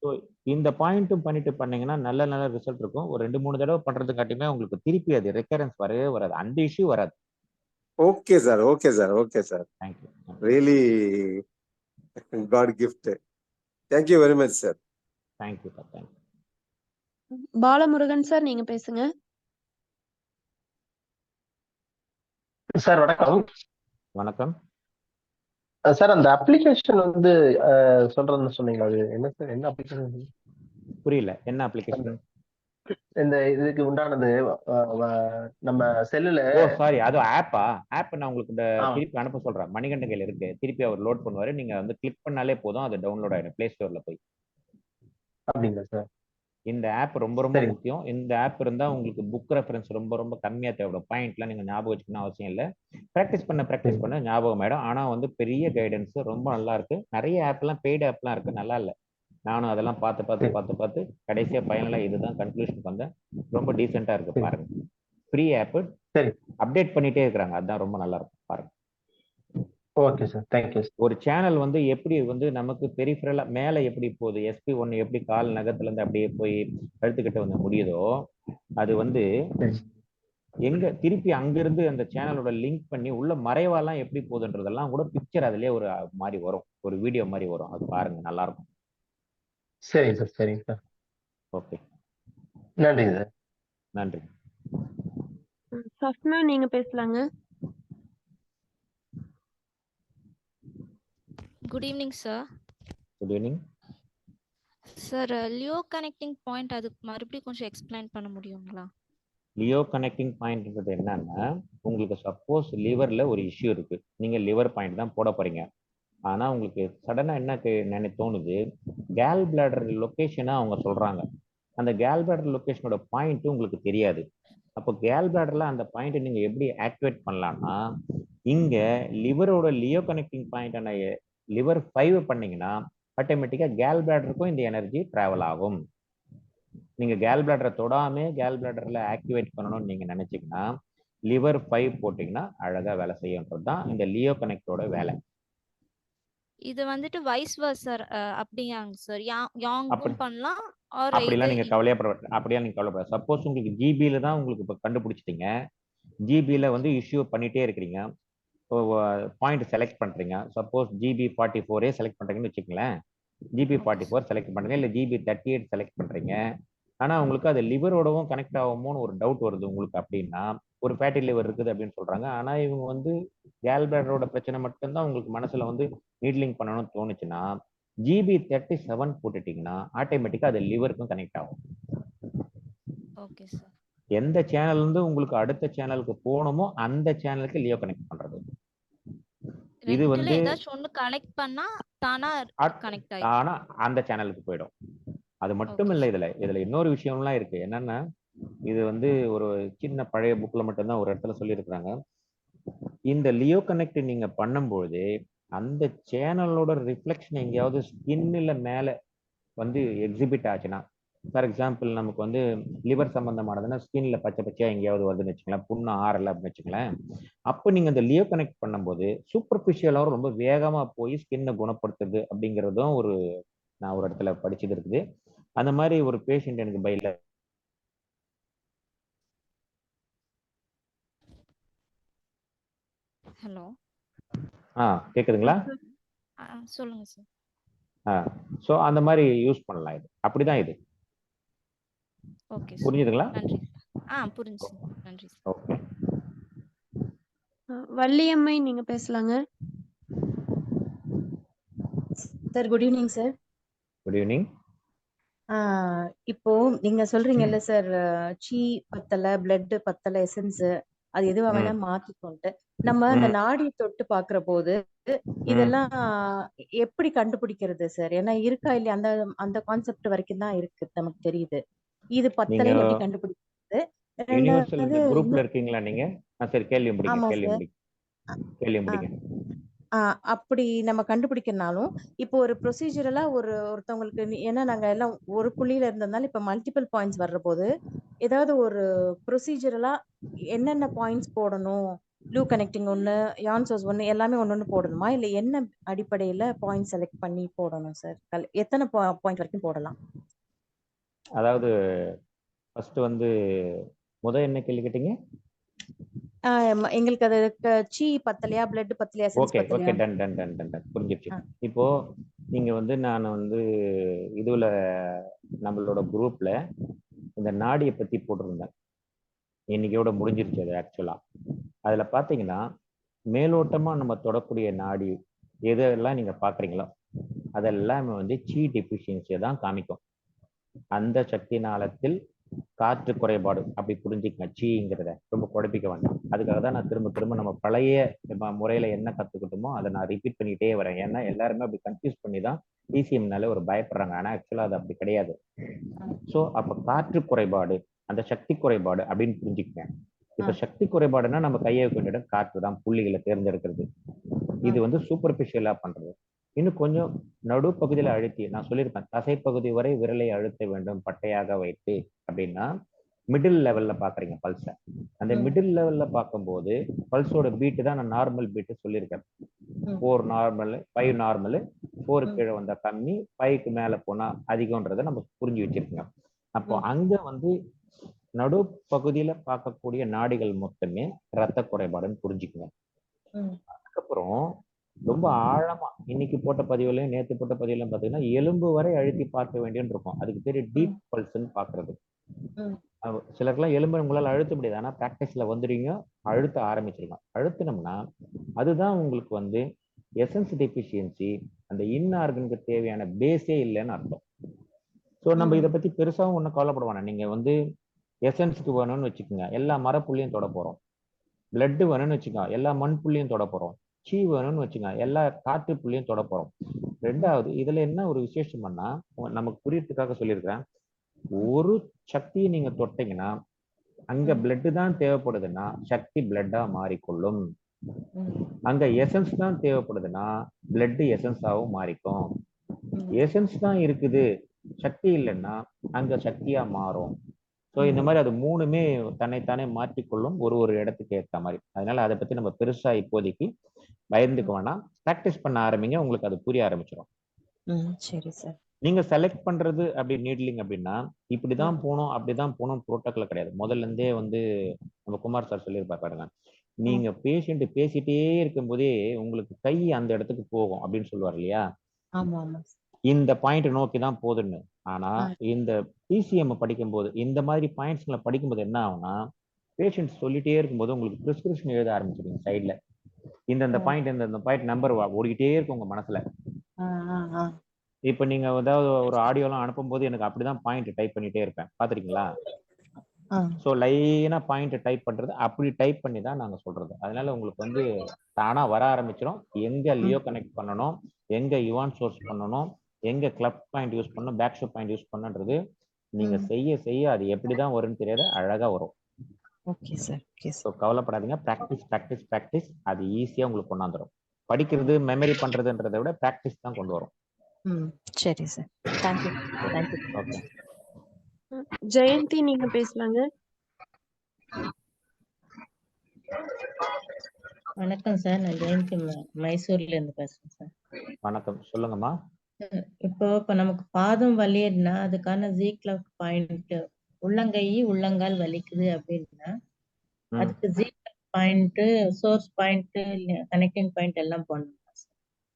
ஸோ இந்த பாயிண்ட்டும் பண்ணிட்டு பண்ணீங்கன்னா நல்ல நல்ல ரிசல்ட் இருக்கும். ஒரு 2-3 தடவை பண்றதுக்காட்டியுமே உங்களுக்கு திருப்பி அது ரெக்கரன்ஸ் வரவே வராது, அந்த இஷ்யூ வராது. Okay sir, okay sir, okay sir. Thank you. Really god gift. Thank you very much sir. Thank you. Thank you. Balamurugan sir நீங்க பேசுங்க. சார் வணக்கம். வணக்கம் சார், அந்த அப்ளிகேஷன் வந்து சொல்றதுன்னு சொன்னீங்க, அது என்ன சார், என்ன அப்ளிகேஷன்? புரியல, என்ன அப்ளிகேஷன்? இந்த இதுக்கு உண்டானது நம்ம செல்லுல. ஓ சாரி, அது ஆப்பா? ஆப் நான் உங்களுக்கு இந்த திருப்பி அனுப்ப சொல்றேன். மணிகண்டன் கையில இருக்கு, திருப்பி அவர் லோட் பண்ணுவாரு. நீங்க வந்து கிளிக் பண்ணாலே போதும், அது டவுன்லோட் ஆயிடும் பிளே ஸ்டோர்ல போய். அப்படிங்களா சார்? இந்த ஆப் ரொம்ப ரொம்ப முக்கியம். இந்த ஆப் இருந்தா உங்களுக்கு புக் ரெஃபரன்ஸ் ரொம்ப ரொம்ப கம்மியா தேவைப்படும். பாயிண்ட்லாம் நீங்க ஞாபகம் வச்சுக்கணும் அவசியம் இல்லை. ப்ராக்டிஸ் பண்ண ஞாபகம் ஆயிடும். ஆனா வந்து பெரிய கைடன்ஸ், ரொம்ப நல்லா இருக்கு. நிறைய ஆப்லாம் பெய்டு ஆப்லாம் இருக்கு, நல்லா இல்லை. நானும் அதெல்லாம் பார்த்து கடைசியா ஃபைனலா இதுதான் கன்க்ளூஷன் வந்தேன். ரொம்ப டீசெண்டா இருக்கு, பாருங்க. ஃப்ரீ ஆப், அப்டேட் பண்ணிட்டே இருக்காங்க, அதான் ரொம்ப நல்லா இருக்கும், பாருங்க. Okay sir, thank you. ஒரு சேனல் வந்து எப்படி வந்து நமக்கு பெரிஃபரலா மேல எப்படி போகுது, SP1 எப்படி கால் நகத்துல இருந்து அப்படியே போய் கழுத்துக்கிட்ட வந்து முடியுதோ, அது வந்து எங்க திருப்பி அங்கிருந்து அந்த சேனலோட லிங்க் பண்ணி உள்ள மறைவாலாம் எப்படி போகுதுன்றதெல்லாம் கூட பிக்சர் அதுலயே ஒரு மாதிரி வரும், ஒரு வீடியோ மாதிரி வரும். அது பாருங்க, நல்லா இருக்கும். சரிங்க சார், சரிங்க சார். ஓகே, நன்றி சார். நன்றி. சஃப்னா நீங்க பேசலாங்க. Good evening sir. Good evening sir. Leo connecting point அது மறுபடியும் கொஞ்சம் எக்ஸ்பிளைன் பண்ண முடியுங்களா? லியோ கனெக்டிங் பாயிண்ட்ன்றது என்னன்னா, உங்களுக்கு சப்போஸ் லிவர்ல ஒரு இஷ்யூ இருக்கு, நீங்க லிவர் பாயிண்ட் தான் போட போறீங்க. ஆனா உங்களுக்கு சடனா என்ன தோணுது, கேல் பிளாடர் லொகேஷனை அவங்க சொல்றாங்க. அந்த கேல் பிளாடர் லொகேஷனோட பாயிண்ட் உங்களுக்கு தெரியாது. அப்போ கேல் பிளாடர்ல அந்த பாயிண்ட் நீங்க எப்படி ஆக்டிவேட் பண்ணலாம்னா, இங்க லிவரோட லியோ கனெக்டிங் பாயிண்டான லிவர் 5 பண்ணீங்கன்னா ஆட்டோமேட்டிக்கா கேல் பிளாடருக்கும் இந்த எனர்ஜி டிராவல் ஆகும். நீங்க கேல் பிளாடரை தொடாம கேல் பிளாடர்ல ஆக்டிவேட் பண்ணணும்னு நீங்க நினைச்சீங்கன்னா லிவர் 5 போட்டீங்கன்னா அழகா வேலை செய்யன்றது தான் இந்த லியோ கனெக்டோட வேலை. இது வந்துட்டு வைஸ் வர்சா அப்படியாங்க சார்? அப்படி யாங்கும் பண்ணலாம் ஆர் அப்படிலாம் இது நீங்க கவலைப்பட சப்போஸ் உங்களுக்கு ஜிபியில தான் உங்களுக்கு இப்போ கண்டுபிடிச்சிட்டீங்க, ஜிபியில வந்து இஷ்யூ பண்ணிட்டே இருக்கிறீங்க, பாயிண்ட் செலக்ட் பண்றீங்க. சப்போஸ் ஜிபி 44 செலக்ட் பண்றீங்கன்னு வச்சுக்கங்களேன், ஜிபி ஓகே 44 செலக்ட் பண்றீங்க, இல்ல ஜிபி 38 செலக்ட் பண்றீங்க. ஆனா உங்களுக்கு அது லிவரோடவும் கனெக்ட் ஆகுமோன்னு ஒரு டவுட் வருது உங்களுக்கு. அப்படின்னா ஒரு ஃபேட்டி லிவர் இருக்குது அப்படின்னு சொல்றாங்க. ஆனா இவங்க வந்து கேல் பிளாடரோட பிரச்சனை மட்டும்தான் உங்களுக்கு மனசுல வந்து நீட்லிங் பண்ணணும்னு தோணுச்சுன்னா ஜிபி 37 போட்டுட்டீங்கன்னா ஆட்டோமேட்டிக்கா அது லிவருக்கும் கனெக்ட் ஆகும். Okay sir. எந்த சேனல்ல இருந்து உங்களுக்கு அடுத்த சேனலுக்கு போகணுமோ அந்த சேனலுக்கு லியோ கனெக்ட் பண்றது. இது ரெண்டுல வந்து ஏதாச்சும் ஒன்னு கனெக்ட் பண்ணா தானா கனெக்ட் ஆயிடும். ஆனா அந்த சேனலுக்கு போயிடும். அது மட்டும் ஓகே இல்ல, சார். இதுல இன்னொரு விஷயம்லாம் இருக்கு. என்னன்னா இது வந்து ஒரு சின்ன பழைய புக்ல மட்டும்தான் ஒரு இடத்துல சொல்லியிருக்கிறாங்க. இந்த லியோ கனெக்ட் நீங்க பண்ணும்போது அந்த சேனலோட ரிஃப்ளெக்ஷன் எங்கேயாவது ஸ்கின்ல மேல வந்து எக்ஸிபிட் ஆச்சுன்னா, ஃபார் எக்ஸாம்பிள் நமக்கு வந்து லிவர் சம்பந்தமானதுன்னா ஸ்கின்ல பச்சை பச்சையா எங்கேயாவது வருதுன்னு வச்சுக்கலாம், புண்ணு ஆறல அப்படின்னு வச்சுக்கலாம். அப்போ நீங்க இந்த லியோ கனெக்ட் பண்ணும்போது சூப்பர்ஃபிஷியலாகவும் ரொம்ப வேகமா போய் ஸ்கின்னை குணப்படுத்துது அப்படிங்கிறதும் நான் ஒரு இடத்துல படிச்சது இருக்குது. அந்த மாதிரி ஒரு பேஷண்ட் எனக்கு பைல. ஹலோ. கேக்குதுங்களா? சொல்லுங்க சார். ஸோ அந்த மாதிரி யூஸ் பண்ணலாம். இது அப்படிதான் இது. Okay sir. புரிஞ்சுதுங்களா? நன்றி. புரிஞ்சு. நன்றி சார். ஓகே. வள்ளியம்மை நீங்க பேசலாங்க. Sir good evening sir. Good evening. இப்போ நீங்க சொல்றீங்கல்ல சார், சீ பத்தல, பிளட் பத்தல, எசன்ஸ் அது எதுவா வேணா மாத்திக்கொண்டு நம்ம அந்த நாடி தொட்டு பாக்குற போது இதெல்லாம் எப்படி கண்டுபிடிக்கிறது சார்? ஏன்னா இருக்கா இல்லையா அந்த அந்த கான்செப்ட் வரைக்கும் தான் இருக்கு நமக்கு தெரியுது. இது பத்தலைன்னு எப்படி கண்டுபிடிக்கிறது? யுனிவர்சல் ரெண்டாவது குரூப்ல இருக்கீங்களா நீங்க? சரி, கேள்வி முடிங்க. ஆமா கேள்வி சார். முடிங்க. கேள்வி முடிங்க. அப்படி நம்ம கண்டுபிடிக்கனாலும் இப்போ ஒரு ப்ரொசீஜரலா ஒருத்தவங்களுக்கு ஏன்னா நாங்க எல்லாம் ஒரு புள்ளியில இருந்ததுனால இப்ப மல்டிபிள் பாயிண்ட்ஸ் வர்ற போது ஏதாவது ஒரு ப்ரொசீஜரலா என்னென்ன பாயிண்ட்ஸ் போடணும், லூ கனெக்டிங் ஒண்ணு, யான் சோர்ஸ் ஒண்ணு, எல்லாமே ஒண்ணு போடணுமா இல்ல என்ன அடிப்படையில பாயிண்ட் செலக்ட் பண்ணி போடணும் சார்? எத்தனை பாயிண்ட் வரைக்கும் போடலாம்? அதாவது ஃபர்ஸ்ட் வந்து என்ன கேள்வி கேட்டீங்க? எங்களுக்கு அது சீ பத்தலையா, பிளட் பத்தலையா, எசன்ஸ் ஓகே பத்தலையா? டன் புரிஞ்சிருச்சு. இப்போ நீங்க வந்து நான் வந்து இதுல நம்மளோட குரூப்ல இந்த நாடியை பத்தி போட்டிருந்தேன். இன்னைக்கோட முடிஞ்சிருச்சு அது. ஆக்சுவலா அதுல பாத்தீங்கன்னா மேலோட்டமா நம்ம தொடக்கூடிய நாடி எதெல்லாம் நீங்க பாக்குறீங்களோ அதெல்லாமே வந்து சீ டெபிஷியன்சியை தான் காமிக்கும். அந்த சக்தி நாளத்தில் காற்று குறைபாடு அப்படி புரிஞ்சுக்கங்க. சீங்கிறத ரொம்ப குழப்பிக்க வேண்டாம். அதுக்காக தான் நான் திரும்ப திரும்ப நம்ம பழைய முறையில என்ன கத்துக்கிட்டோமோ அதை நான் ரிப்பீட் பண்ணிட்டே வரேன். ஏன்னா எல்லாருமே அப்படி கன்ஃபியூஸ் பண்ணி தான் டிசிஎம்னால ஒரு பயப்படுறாங்க. ஆனா ஆக்சுவலா அது அப்படி கிடையாது. ஸோ அப்ப காற்று குறைபாடு, அந்த சக்தி குறைபாடு அப்படின்னு புரிஞ்சுக்கங்க. இப்ப சக்தி குறைபாடுன்னா நம்ம கையை வைக்க இடம் காற்று தான், புள்ளிகளை தேர்ந்தெடுக்கிறது. இது வந்து சூப்பர்ஃபிஷியலா பண்றது. இன்னும் கொஞ்சம் நடுப்பகுதியில அழுத்தி, நான் சொல்லியிருப்பேன் தசைப்பகுதி வரை விரலை அழுத்த வேண்டும் பட்டையாக வைத்து அப்படின்னா மிடில் லெவல்ல பாக்குறீங்க பல்ஸ. அந்த மிடில் லெவல்ல பார்க்கும்போது பல்ஸோட பீட்டு தான் நான் நார்மல் பீட்டு சொல்லியிருக்கேன். 4 நார்மல், 5 நார்மல், 4 கீழே வந்தா கம்மி, 5க்கு மேல போனா அதிகம்ன்றதை நம்ம புரிஞ்சு வச்சிருக்கோங்க. அப்போ அங்க வந்து நடுப்பகுதியில பார்க்கக்கூடிய நாடிகள் மொத்தமே ரத்த குறைபாடுன்னு புரிஞ்சுக்குங்க. அதுக்கப்புறம் ரொம்ப ஆழமா இன்னைக்கு போட்ட பதிவுலையும் நேற்று போட்ட பதிவுலையும் பாத்தீங்கன்னா எலும்பு வரை அழுத்தி பார்க்க வேண்டியன்னு இருக்கும். அதுக்கு பேரு டீப் பல்ஸ்ன்னு பாக்குறது. சிலருக்குலாம் எலும்பு உங்களால் அழுத்த முடியாது. ஆனா பிராக்டிஸ்ல வந்துடுவீங்க, அழுத்த ஆரம்பிச்சிருங்க. அழுத்தினோம்னா அதுதான் உங்களுக்கு வந்து எசன்ஸ் டெபிஷியன்சி, அந்த இன்ஆர்கனுக்கு தேவையான பேஸே இல்லைன்னு அர்த்தம். ஸோ நம்ம இதை பத்தி பெருசாகவும் ஒன்றும் கவலைப்படுவாங்க. நீங்க வந்து எசன்ஸுக்கு வேணும்னு வச்சுக்கோங்க, எல்லா மரப்புள்ளியும் தொட போறோம். பிளட் வேணும்னு வச்சுக்கோங்க, எல்லா மண் புள்ளியும் தொட போறோம். சீ வேணும்னு வச்சுங்க, எல்லா காற்று புள்ளியும் தொட போறோம். ரெண்டாவது இதுல என்ன ஒரு விசேஷம் பண்ணா, நமக்கு புரியறதுக்காக சொல்லியிருக்கிறேன். ஒரு சக்தியை நீங்க தொட்டீங்கன்னா அங்க பிளட் தான் தேவைப்படுதுன்னா சக்தி பிளட்டா மாறிக்கொள்ளும். அங்க எசன்ஸ் தான் தேவைப்படுதுன்னா பிளட் எசன்ஸாவும் மாறிக்கும். எசன்ஸ் தான் இருக்குது, சக்தி இல்லைன்னா அங்க சக்தியா மாறும். ஸோ இந்த மாதிரி அது மூணுமே தன்னைத்தானே மாற்றிக்கொள்ளும் ஒரு இடத்துக்கு ஏற்ற மாதிரி. அதனால அதை பத்தி நம்ம பெருசா இப்போதைக்கு பயந்துக்க வேணாம். ப்ராக்டிஸ் பண்ண ஆரம்பிங்க, உங்களுக்கு அது புரிய ஆரம்பிச்சிடும். சரி சார். நீங்க செலக்ட் பண்றது அப்படி நீட்லிங் அப்படின்னா இப்படிதான் போகணும் அப்படிதான் போகணும் புரோட்டோக்கால் கிடையாது. முதல்ல இருந்தே வந்து நம்ம குமார் சார் சொல்லியிருப்பாரு பாருங்க, நீங்க பேஷண்ட் பேசிட்டே இருக்கும் போதே உங்களுக்கு கை அந்த இடத்துக்கு போகும் அப்படின்னு சொல்லுவார் இல்லையா, ஆமா ஆமா. இந்த பாயிண்ட் நோக்கி தான் போகுதுன்னு. ஆனா இந்த பிசிஎம் படிக்கும்போது இந்த மாதிரி பாயிண்ட்ஸ்களை படிக்கும்போது என்ன ஆகும்னா, பேஷண்ட் சொல்லிட்டே இருக்கும்போது உங்களுக்கு பிரிஸ்கிரிப்ஷன் எழுத ஆரம்பிச்சிருங்க சைட்ல. இந்த பாயிண்ட் இந்த பாயிண்ட் நம்பர் ஓடிக்கிட்டே இருக்கும் உங்க மனசுல. இப்ப நீங்க ஏதாவது ஒரு ஆடியோலாம் அனுப்பும்போது எனக்கு அப்படிதான் பாயிண்ட் டைப் பண்ணிட்டே இருப்பேன், பாத்திருக்கீங்களா? ஸோ லைனா பாயிண்ட் டைப் பண்றது அப்படி டைப் பண்ணி தான் நாங்க சொல்றது. அதனால உங்களுக்கு வந்து தானா வர ஆரம்பிச்சிடும். எங்க லியோ கனெக்ட் பண்ணணும், எங்க யுவான் சோர்ஸ் பண்ணணும், எங்க கிளப் பாயிண்ட் யூஸ் பண்ணணும், பேக் ஷோ பாயிண்ட் யூஸ் பண்ணுன்றது நீங்க செய்ய செய்ய அது எப்படிதான் வரும்னு தெரியாத அழகா வரும். Okay sir. ஸோ கவலைப்படாதீங்க, ப்ராக்டிஸ் ப்ராக்டிஸ் ப்ராக்டிஸ், அது ஈஸியா உங்களுக்கு கொண்டாந்துரும். படிக்கிறது மெமரி பண்றதுன்றதை விட ப்ராக்டிஸ் தான் கொண்டு வரும். சரி sir. Thank you thank you. Okay Jayanthi நீங்க பேசலாங்க. வணக்கம் சார், நான் ஜெயந்தி மைசூர்ல இருந்து பேசுறேன் சார். வணக்கம், சொல்லுங்கம்மா. இப்போ நமக்கு பாதம் வலியதுன்னா அதுக்கான ஜீக்லப் பாயிண்ட் உள்ளங்கால் வலிக்குது அப்படின்னா அதுக்கு ஜீக்லப் point, source point, connecting point எல்லாம் போடணும்.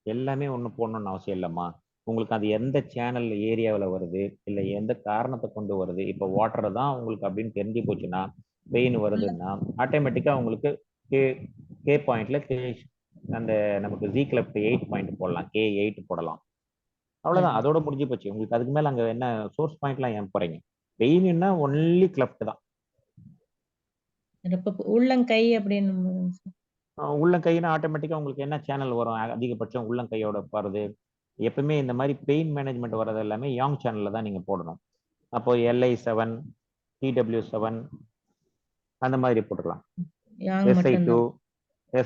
எல்லாமே ஒண்ணு போடணும்னு அவசியம் இல்லைம்மா. உங்களுக்கு அது எந்த சேனல் ஏரியாவில் வருது, இல்லை எந்த காரணத்தை கொண்டு வருது. இப்போ வாட்டர் தான் உங்களுக்கு அப்படின்னு தெரிஞ்சு போச்சுன்னா, பெயின் வருதுன்னா ஆட்டோமேட்டிக்காக உங்களுக்கு கே பாயிண்ட்ல அந்த நமக்கு ஜி கிளப் 8 பாயிண்ட் போடலாம், K8 போடலாம். அவ்வளோதான், அதோட முடிஞ்சு போச்சு. உங்களுக்கு அதுக்கு மேலே அங்கே என்ன சோர்ஸ் பாயிண்ட்லாம் ஏன் போறீங்க? பெயின்னா ஒன்லி கிளப்ட் தான். உள்ளங்கை அப்படின்னு உள்ளங்கைன்னா ஆட்டோமேட்டிக்காக உங்களுக்கு என்ன சேனல் வரும் அதிகபட்சம் உள்ளங்கையோட போகிறது. எப்பவுமே இந்த மாதிரி பெயின் மேனேஜ்மெண்ட் வர்றது எல்லாமே யாங் சேனல்ல தான் நீங்க போடணும். அப்போ LI7, TW7 அந்த மாதிரி போட்டுக்கலாம்.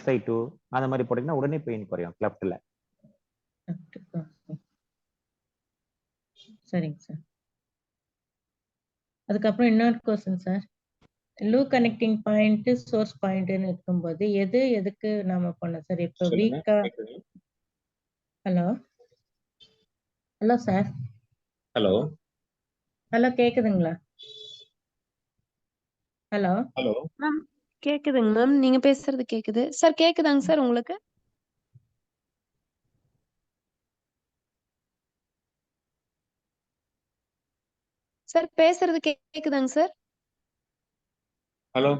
SI2 அந்த மாதிரி போட்டீங்கன்னா உடனே பெயின் குறையும் கிளப்ட்ல. சரிங்க சார். அதுக்கப்புறம் இன்னொரு கொஸ்டின் சார், லூ கனெக்டிங் பாயிண்ட், சோர்ஸ் பாயிண்ட்னு இருக்கும்போது எதுக்கு நாம பண்ணோம் சார்? இப்போ வீக்கா ஹலோ சார், ஹலோ கேக்குதுங்களா? ஹலோ மேம் கேக்குதுங்க மேம், நீங்க பேசுறது கேக்குது சார். கேக்குதாங்க சார் உங்களுக்கு? சார் பேசுறது கேக்குதாங்க சார்? ஹலோ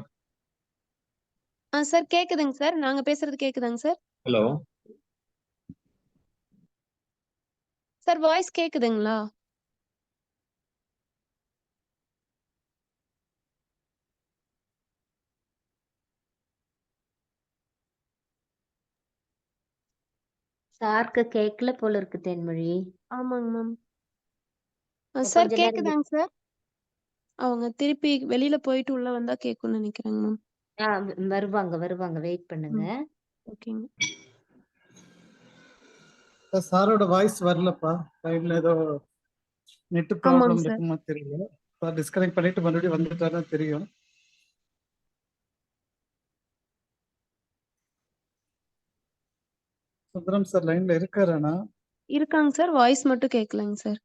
சார் கேக்குதுங்க சார், நாங்க பேசுறது கேக்குதாங்க சார்? ஹலோ சார் வாய்ஸ் கேக்குதுங்களா? சாருக்கு கேட்கல போல இருக்கு தேன்மொழி. ஆமாங்க மேம். சார் கேக்குதாங்க சார்? அவங்க திருப்பி வெளியில போயிட்டு உள்ள வந்தா கேக்கும்னு நினைக்கிறேங்க மேம். வருவாங்க வெயிட் பண்ணுங்க. ஓகேங்க. சாரோட வாய்ஸ் வரலப்பா, லைன்ல ஏதோ நெட் ப்ராப்ளம் இருக்குமா தெரியல. டிஸ்கனெக்ட் பண்ணிட்டு மறுபடியும் வந்துட்டாருன்னா தெரியும். சுந்தரம் சார் லைன்ல இருக்காருனா? இருக்காங்க சார், வாய்ஸ் மட்டும் கேட்கலங்க சார்.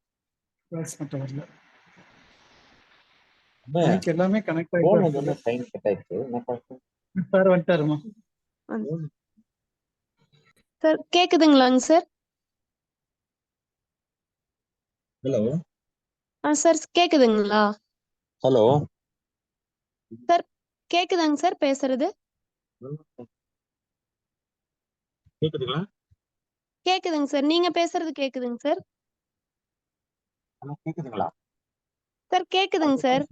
வாய்ஸ் மட்டும் வரல. மைக் எல்லாமே கனெக்ட் ஆயிடுச்சு. சார் வந்துட்டாருமா? சார் கேக்குதுங்களாங்க சார்? ஹலோ சார் கேக்குதுங்களா? ஹலோ சார் கேக்குதாங்க சார் பேசுறது? கேக்குதுங்களா? கேக்குதுங்க சார், நீங்க பேசுறது கேக்குதுங்க சார். கேக்குதுங்களா? சார் கேக்குதுங்க sir.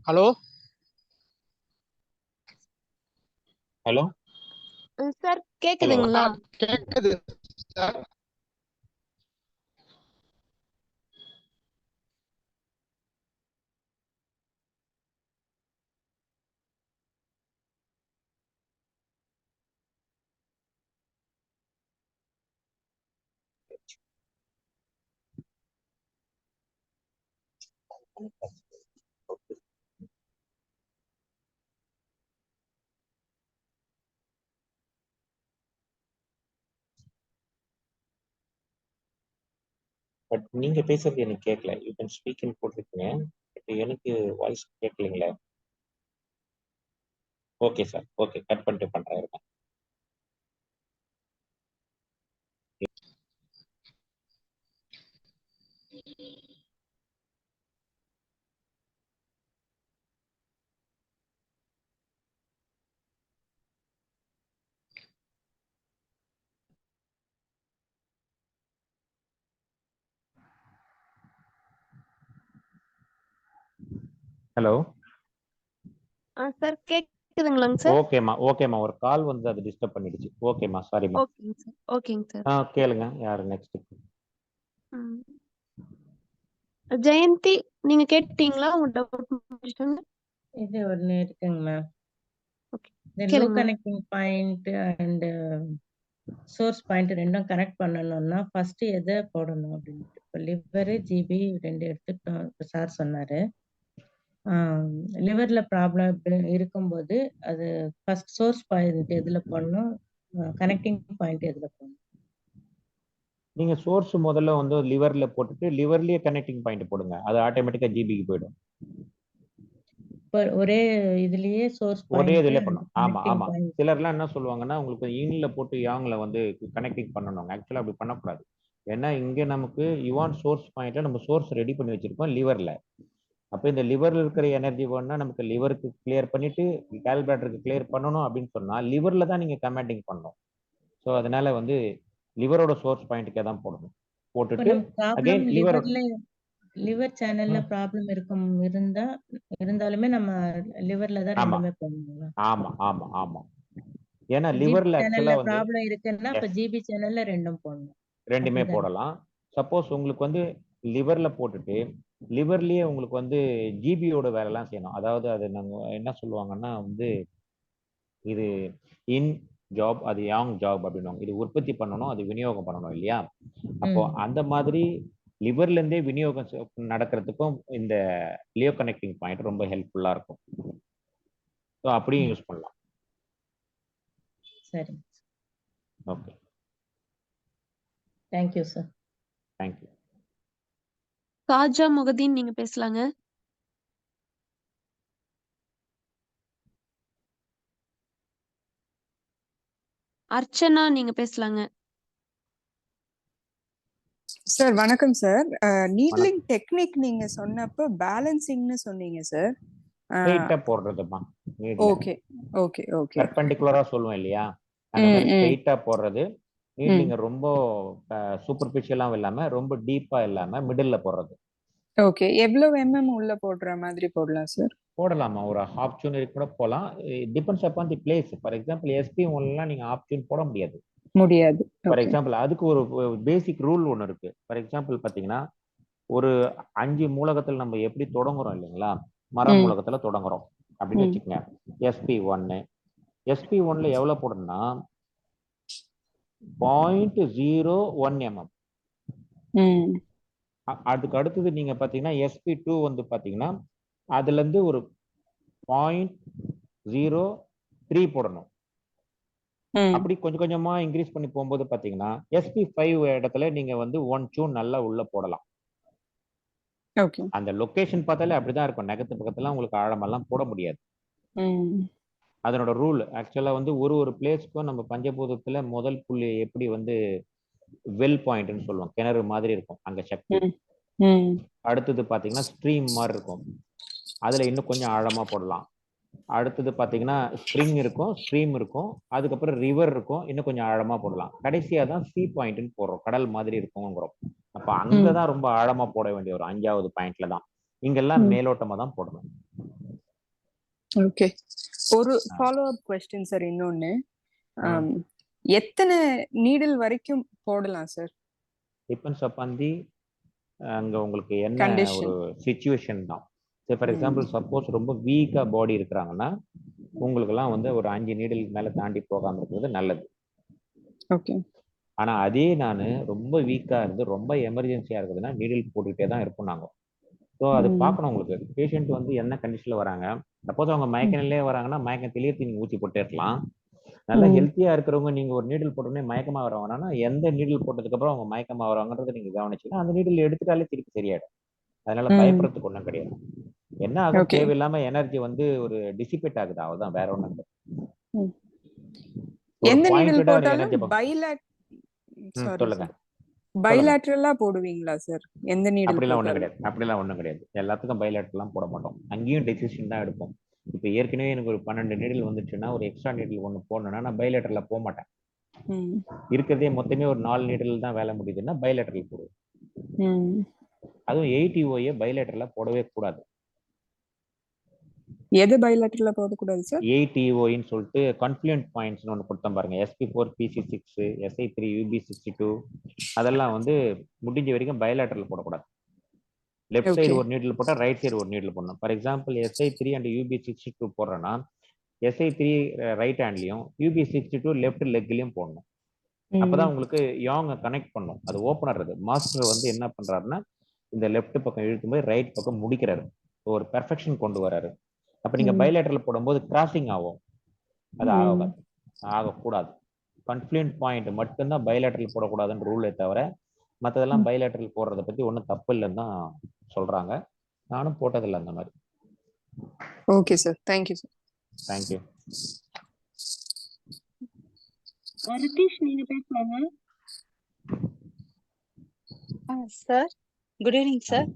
Hello hello sir hello கேக்குதுங்களா? கேக்குது சார். பட் நீங்க பேசுறது எனக்கு கேட்கல. யூ கேன் ஸ்பீக்னு போட்டிருக்கீங்க. பட் எனக்கு வாய்ஸ் கேட்கலீங்களே. ஓகே சார், ஓகே, கட் பண்ணிட்டு பண்றேன் இருங்க. ஹலோ சார் கேக்குதுங்களாங்க சார்? ஓகேம்மா, ஓகேம்மா, ஒரு கால் வந்து அது டிஸ்டர்ப் பண்ணிடுச்சு. ஓகேம்மா, சாரிம்மா. ஓகேங்க சார். ஓகேங்க சார். கேளுங்க, யாரு நெக்ஸ்ட்? ஜெயந்தி, நீங்க கேட்டீங்களா? உங்க டவுட் முடிச்சிட்டாங்க? இது ஒண்ணு இருக்குங்க மேம். ஓகே, இந்த லோ கேளுங்க. Connecting point and source point ரெண்டும் கனெக்ட் பண்ணணும்னா ஃபர்ஸ்ட் எதை போடணும் அப்படின்ட்டு. இப்போ லிவர் ஜிபி 2 எடுத்துட்டோம் சார் சொன்னாரு. லிவர்ல ப்ராப்ளம் இருக்கும்போது அது ஃபர்ஸ்ட் சோர்ஸ் பாயிண்ட் எதுல போடணும், கனெக்டிங் பாயிண்ட் எதுல போடணும்? நீங்க சோர்ஸ் முதல்ல வந்து லிவர்ல போட்டுட்டு லிவர்லயே கனெக்டிங் பாயிண்ட் போடுங்க. அது ஆட்டோமேட்டிக்கா ஜிபிக்கு போயிடும். இப்போ ஒரே இதுலயே சோர்ஸ் ஒரே பாயிண்ட் இதுல பண்ணும். ஆமா, கனெக்டிங் ஆமா. பாயிண்ட். சிலர்லாம் என்ன சொல்லுவாங்கன்னா, உங்களுக்கு இன்ல போட்டு யாங்ல வந்து கனெக்டிங் பண்ணணும். ஆக்சுவலா அப்படி பண்ணக்கூடாது. ஏன்னா இங்க நமக்கு யுவான் சோர்ஸ் பாயிண்ட்ல நம்ம சோர்ஸ் ரெடி பண்ணி வச்சிருக்கோம் லிவர்ல. அப்ப இந்த லிவர்ல இருக்கிற எனர்ஜி வேணும்னா நமக்கு லிவருக்கு கிளியர் பண்ணிட்டு கால்குலேட்டருக்கு கிளியர் பண்ணணும் அப்படின்னு சொன்னா லிவர்ல தான் நீங்க கமாண்டிங் பண்ணணும். ஸோ அதனால வந்து லிவரோட சோர்ஸ் பாயிண்ட்டுக்கே தான் போடணும். இப்போ போட்டுட்டு நம்ம ப்ராப்ளம் அகைன் லிவரோட லிவர் சேனல்ல ப்ராப்ளம் இருந்தாலுமே நம்ம லிவர்ல தான் ஆமா, ரெண்டுமே போடணுங்களா? ஆமா, ஆமா, ஆமா. ஏன்னா ஜிபி லிவர்ல சேனல்ல ஆக்சுவலா வந்து ப்ராப்ளம் இருக்குன்னா அப்ப ஜிபி சேனல்ல ரெண்டும் போடணும். ரெண்டுமே அப்படிதானே? போடலாம். சப்போஸ் உங்களுக்கு வந்து லிவர்ல போட்டுட்டு லிவர்லயே உங்களுக்கு வந்து ஜிபியோட வேலைலாம் செய்யணும். அதாவது அது நம்ம என்ன சொல்லுவாங்கன்னா வந்து இது இன் ஜாப், அது யாங் ஜாப் அப்படின்னுவாங்க. இது உற்பத்தி பண்ணணும், அது விநியோகம் பண்ணணும் இல்லையா? அப்போ அந்த மாதிரி லிவர்ல இருந்தே விநியோகம் நடக்கிறதுக்கும் இந்த லியோ கனெக்டிங் பாயிண்ட் ரொம்ப ஹெல்ப்ஃபுல்லா இருக்கும். ஸோ அப்படியும் யூஸ் பண்ணலாம். சரி, okay, thank you sir. Thank you. Khaja Mohideen, நீங்க பேசலாங்க. அர்ச்சனா, நீங்க பேசலாங்க. சார் வணக்கம் சார். நீட்லிங் டெக்னிக் நீங்க சொன்னப்ப பேலன்சிங்னு சொன்னீங்க சார். ஸ்ட்ரெயிட்டா போடுறதுமா நீட்ல. Okay okay okay. பெர்பெண்டிகுலரா சொல்லுவோம் இல்லையா, அந்த மாதிரி ஸ்ட்ரெயிட்டா போடுறது. நீட்லிங்க ரொம்ப சூப்பர்ஃபிஷியலா இல்லாம ரொம்ப டீப்பா இல்லாம மிடில்ல போடுறது. ஓகே. எவ்வளவு உள்ள போடுற மாதிரி போடலாம் சார்? போடலாமா, ஒரு ஹாஃப் டியூன் வரைக்கும் கூட போகலாம். Depends upon the place. For example SP1லாம் நீங்க ஹாஃப் டியூன் போட முடியாது. ஃபார் எக்ஸாம்பிள் அதுக்கு ஒரு பேசிக் ரூல் ஒன்று இருக்கு. ஃபார் எக்ஸாம்பிள் பார்த்தீங்கன்னா, ஒரு 5 மூலகத்தில் நம்ம எப்படி தொடங்குறோம் இல்லைங்களா, மர மூலகத்துல தொடங்குறோம் அப்படின்னு வச்சுக்கோங்க. SP1ல எவ்வளவு போடணும்னா 0.01 mm. அதுக்கு அடுத்தது நீங்க பாத்தீங்கன்னா SP2 வந்து பாத்தீங்கன்னா அதுல இருந்து ஒரு 0.03 போடணும். அப்படி கொஞ்சம் கொஞ்சமா இன்க்ரீஸ் பண்ணி போகும்போது பாத்தீங்கன்னா SP5 இடத்துல நீங்க வந்து 1 டியூன் நல்லா உள்ள போடலாம். அந்த லொகேஷன் பார்த்தாலே அப்படிதான் இருக்கும். நகத்து பக்கத்துல உங்களுக்கு ஆழமெல்லாம் போட முடியாது. அதனோட ரூல் ஆக்சுவலா வந்து ஒரு பிளேஸ்க்கும் நம்ம பஞ்சபூதத்துல முதல் புள்ளி எப்படி வந்து வெல் பாயிண்ட்னு சொல்லுவோம், கிணறு மாதிரி இருக்கும் அங்க சக்தி. அடுத்தது பாத்தீங்கன்னா ஸ்ட்ரீம் மாதிரி இருக்கும், அதுல இன்னும் கொஞ்சம் ஆழமா போடலாம். அடுத்தது பாத்தீங்கன்னா ஸ்ப்ரிங் இருக்கும், ஸ்ட்ரீம் இருக்கும், அதுக்கப்புறம் ரிவர் இருக்கும், இன்னும் கொஞ்சம் ஆழமா போடலாம். கடைசியா தான் சி பாயிண்ட்னு போடுறோம், கடல் மாதிரி இருக்குங்கிறோம். அப்ப அங்கதான் ரொம்ப ஆழமா போட வேண்டிய ஒரு 5வது பாயிண்ட்ல தான். இங்கெல்லாம் மேலோட்டமா தான் போடணும். ஓகே. ஒரு ஃபாலோ அப் கொஸ்டின் சார் இன்னொன்னு. எத்தனை நீடில் வரைக்கும் போடலாம் சார்? டிபெண்ட்ஸ் அப்பான் தி அங்கே உங்களுக்கு என்ன கண்டிஷன். ஒரு சிச்சுவேஷன் தான். ஃபார் எக்ஸாம்பிள் சப்போஸ் ரொம்ப வீக்காக பாடி இருக்கிறாங்கன்னா உங்களுக்கெல்லாம் வந்து ஒரு 5 நீடிலுக்கு மேலே தாண்டி போகாமல் இருக்கிறது நல்லது. ஓகே. ஆனால் அதே நான் ரொம்ப வீக்காக இருந்து ரொம்ப எமர்ஜென்சியாக இருக்குதுன்னா நீடில் போட்டுக்கிட்டே தான் இருப்போம் நாங்கள். ஸோ அது பார்க்கணும் உங்களுக்கு பேஷண்ட் வந்து என்ன கண்டிஷனில் வராங்க. சப்போஸ் அவங்க மயக்க நிலையே வராங்கன்னா மயக்கம் தெளியறதுக்கு நீங்கள் ஊசி போட்டே இருக்கலாம். நல்லா ஹெல்த்தியாக இருக்கிறவங்க நீங்கள் ஒரு நீடில் போட்டோன்னே மயக்கமாக வரவங்கன்னா எந்த நீடில் போட்டதுக்கப்புறம் அவங்க மயக்கமாக வராங்கன்றதை நீங்கள் கவனிச்சுன்னா அந்த நீடில் எடுத்துட்டாலே திருப்பி சரியாயிடும். அதனால பயப்படுறதுக்கு ஒன்றும் கிடையாது. என்ன ஆகும், தேவையில்லாம எனர்ஜி வந்து ஒரு டிசிபேட் ஆகுது, அவ்வளவுதான், வேற ஒண்ணும் இல்லை. எந்த நீடில் போட்டாலும் சொல்லுங்க, பைலேட்டரலா போடுவீங்களா சார்? எந்த நீடில்? அப்படிலாம் ஒண்ணும் கிடையாது, அப்படிலாம் ஒண்ணும் கிடையாது. எல்லாத்துக்கும் பைலேட்டர்லாம் போட மாட்டோம். அங்கேயும் டெசிஷன் தான் எடுப்போம். இப்போ ஏற்கனவே எனக்கு ஒரு 12 நீடில் வந்துச்சுன்னா ஒரு எக்ஸ்ட்ரா நீடில் ஒன்று போடணும்னா நான் பைலேட்டர்ல போக மாட்டேன். இருக்கிறதே மொத்தமே ஒரு 4 நீடில் தான் வேலை முடியுதுன்னா பைலேட்டரில் போடுவேன். அதுவும் 8 EOA பைலேட்டர்ல போடவே கூடாது. எது பைலேட்டரலா போடக்கூடாது சார்? 8 EOன்னு சொல்லிட்டு கான்ஃப்ளூயன்ட் பாயிண்ட்ஸ்னு ஒன்று கொடுத்தோம் பாருங்க. SP4 PC6 SI3 UB62 அதெல்லாம் வந்து முடிஞ்ச வரைக்கும் பைலேட்டரல் போடக்கூடாது. லெஃப்ட் சைடு ஒரு நீடில் போட்டால் ரைட் சைடு ஒரு நீடில் போடணும். For example SI3 and UB62 போடுறேன்னா SI3 ரைட் ஹேண்ட்லையும் UB62 லெஃப்ட் லெக்லையும் போடணும். அப்பதான் உங்களுக்கு யாங் கனெக்ட் பண்ணும். அது ஓப்பனர். அது மாஸ்டர் வந்து என்ன பண்றாருன்னா இந்த லெஃப்ட் பக்கம் இழுக்கும்போது ரைட் பக்கம் முடிக்கிறாரு, ஒரு பெர்ஃபெக்ஷன் கொண்டு வராரு. அப்ப நீங்க பைலேட்டரல் போடும்போது கிராசிங் ஆகும், அது ஆகக்கூடாது. கான்ஃப்ளூயன்ட் பாயிண்ட் மட்டும்தான் பைலேட்டரல் போடக்கூடாதுன்னு ரூலே தவிர மற்றதெல்லாம் பைலேட்டரல் போடுறத பத்தி ஒன்றும் தப்பு இல்லைன்னு தான் சொல்றாங்க. நானும் போட்டதில்லை அந்த மாதிரி. Okay sir, thank you sir. Thank you. Ritheesh, நீங்க பேசலாங்க சார். Good evening sir.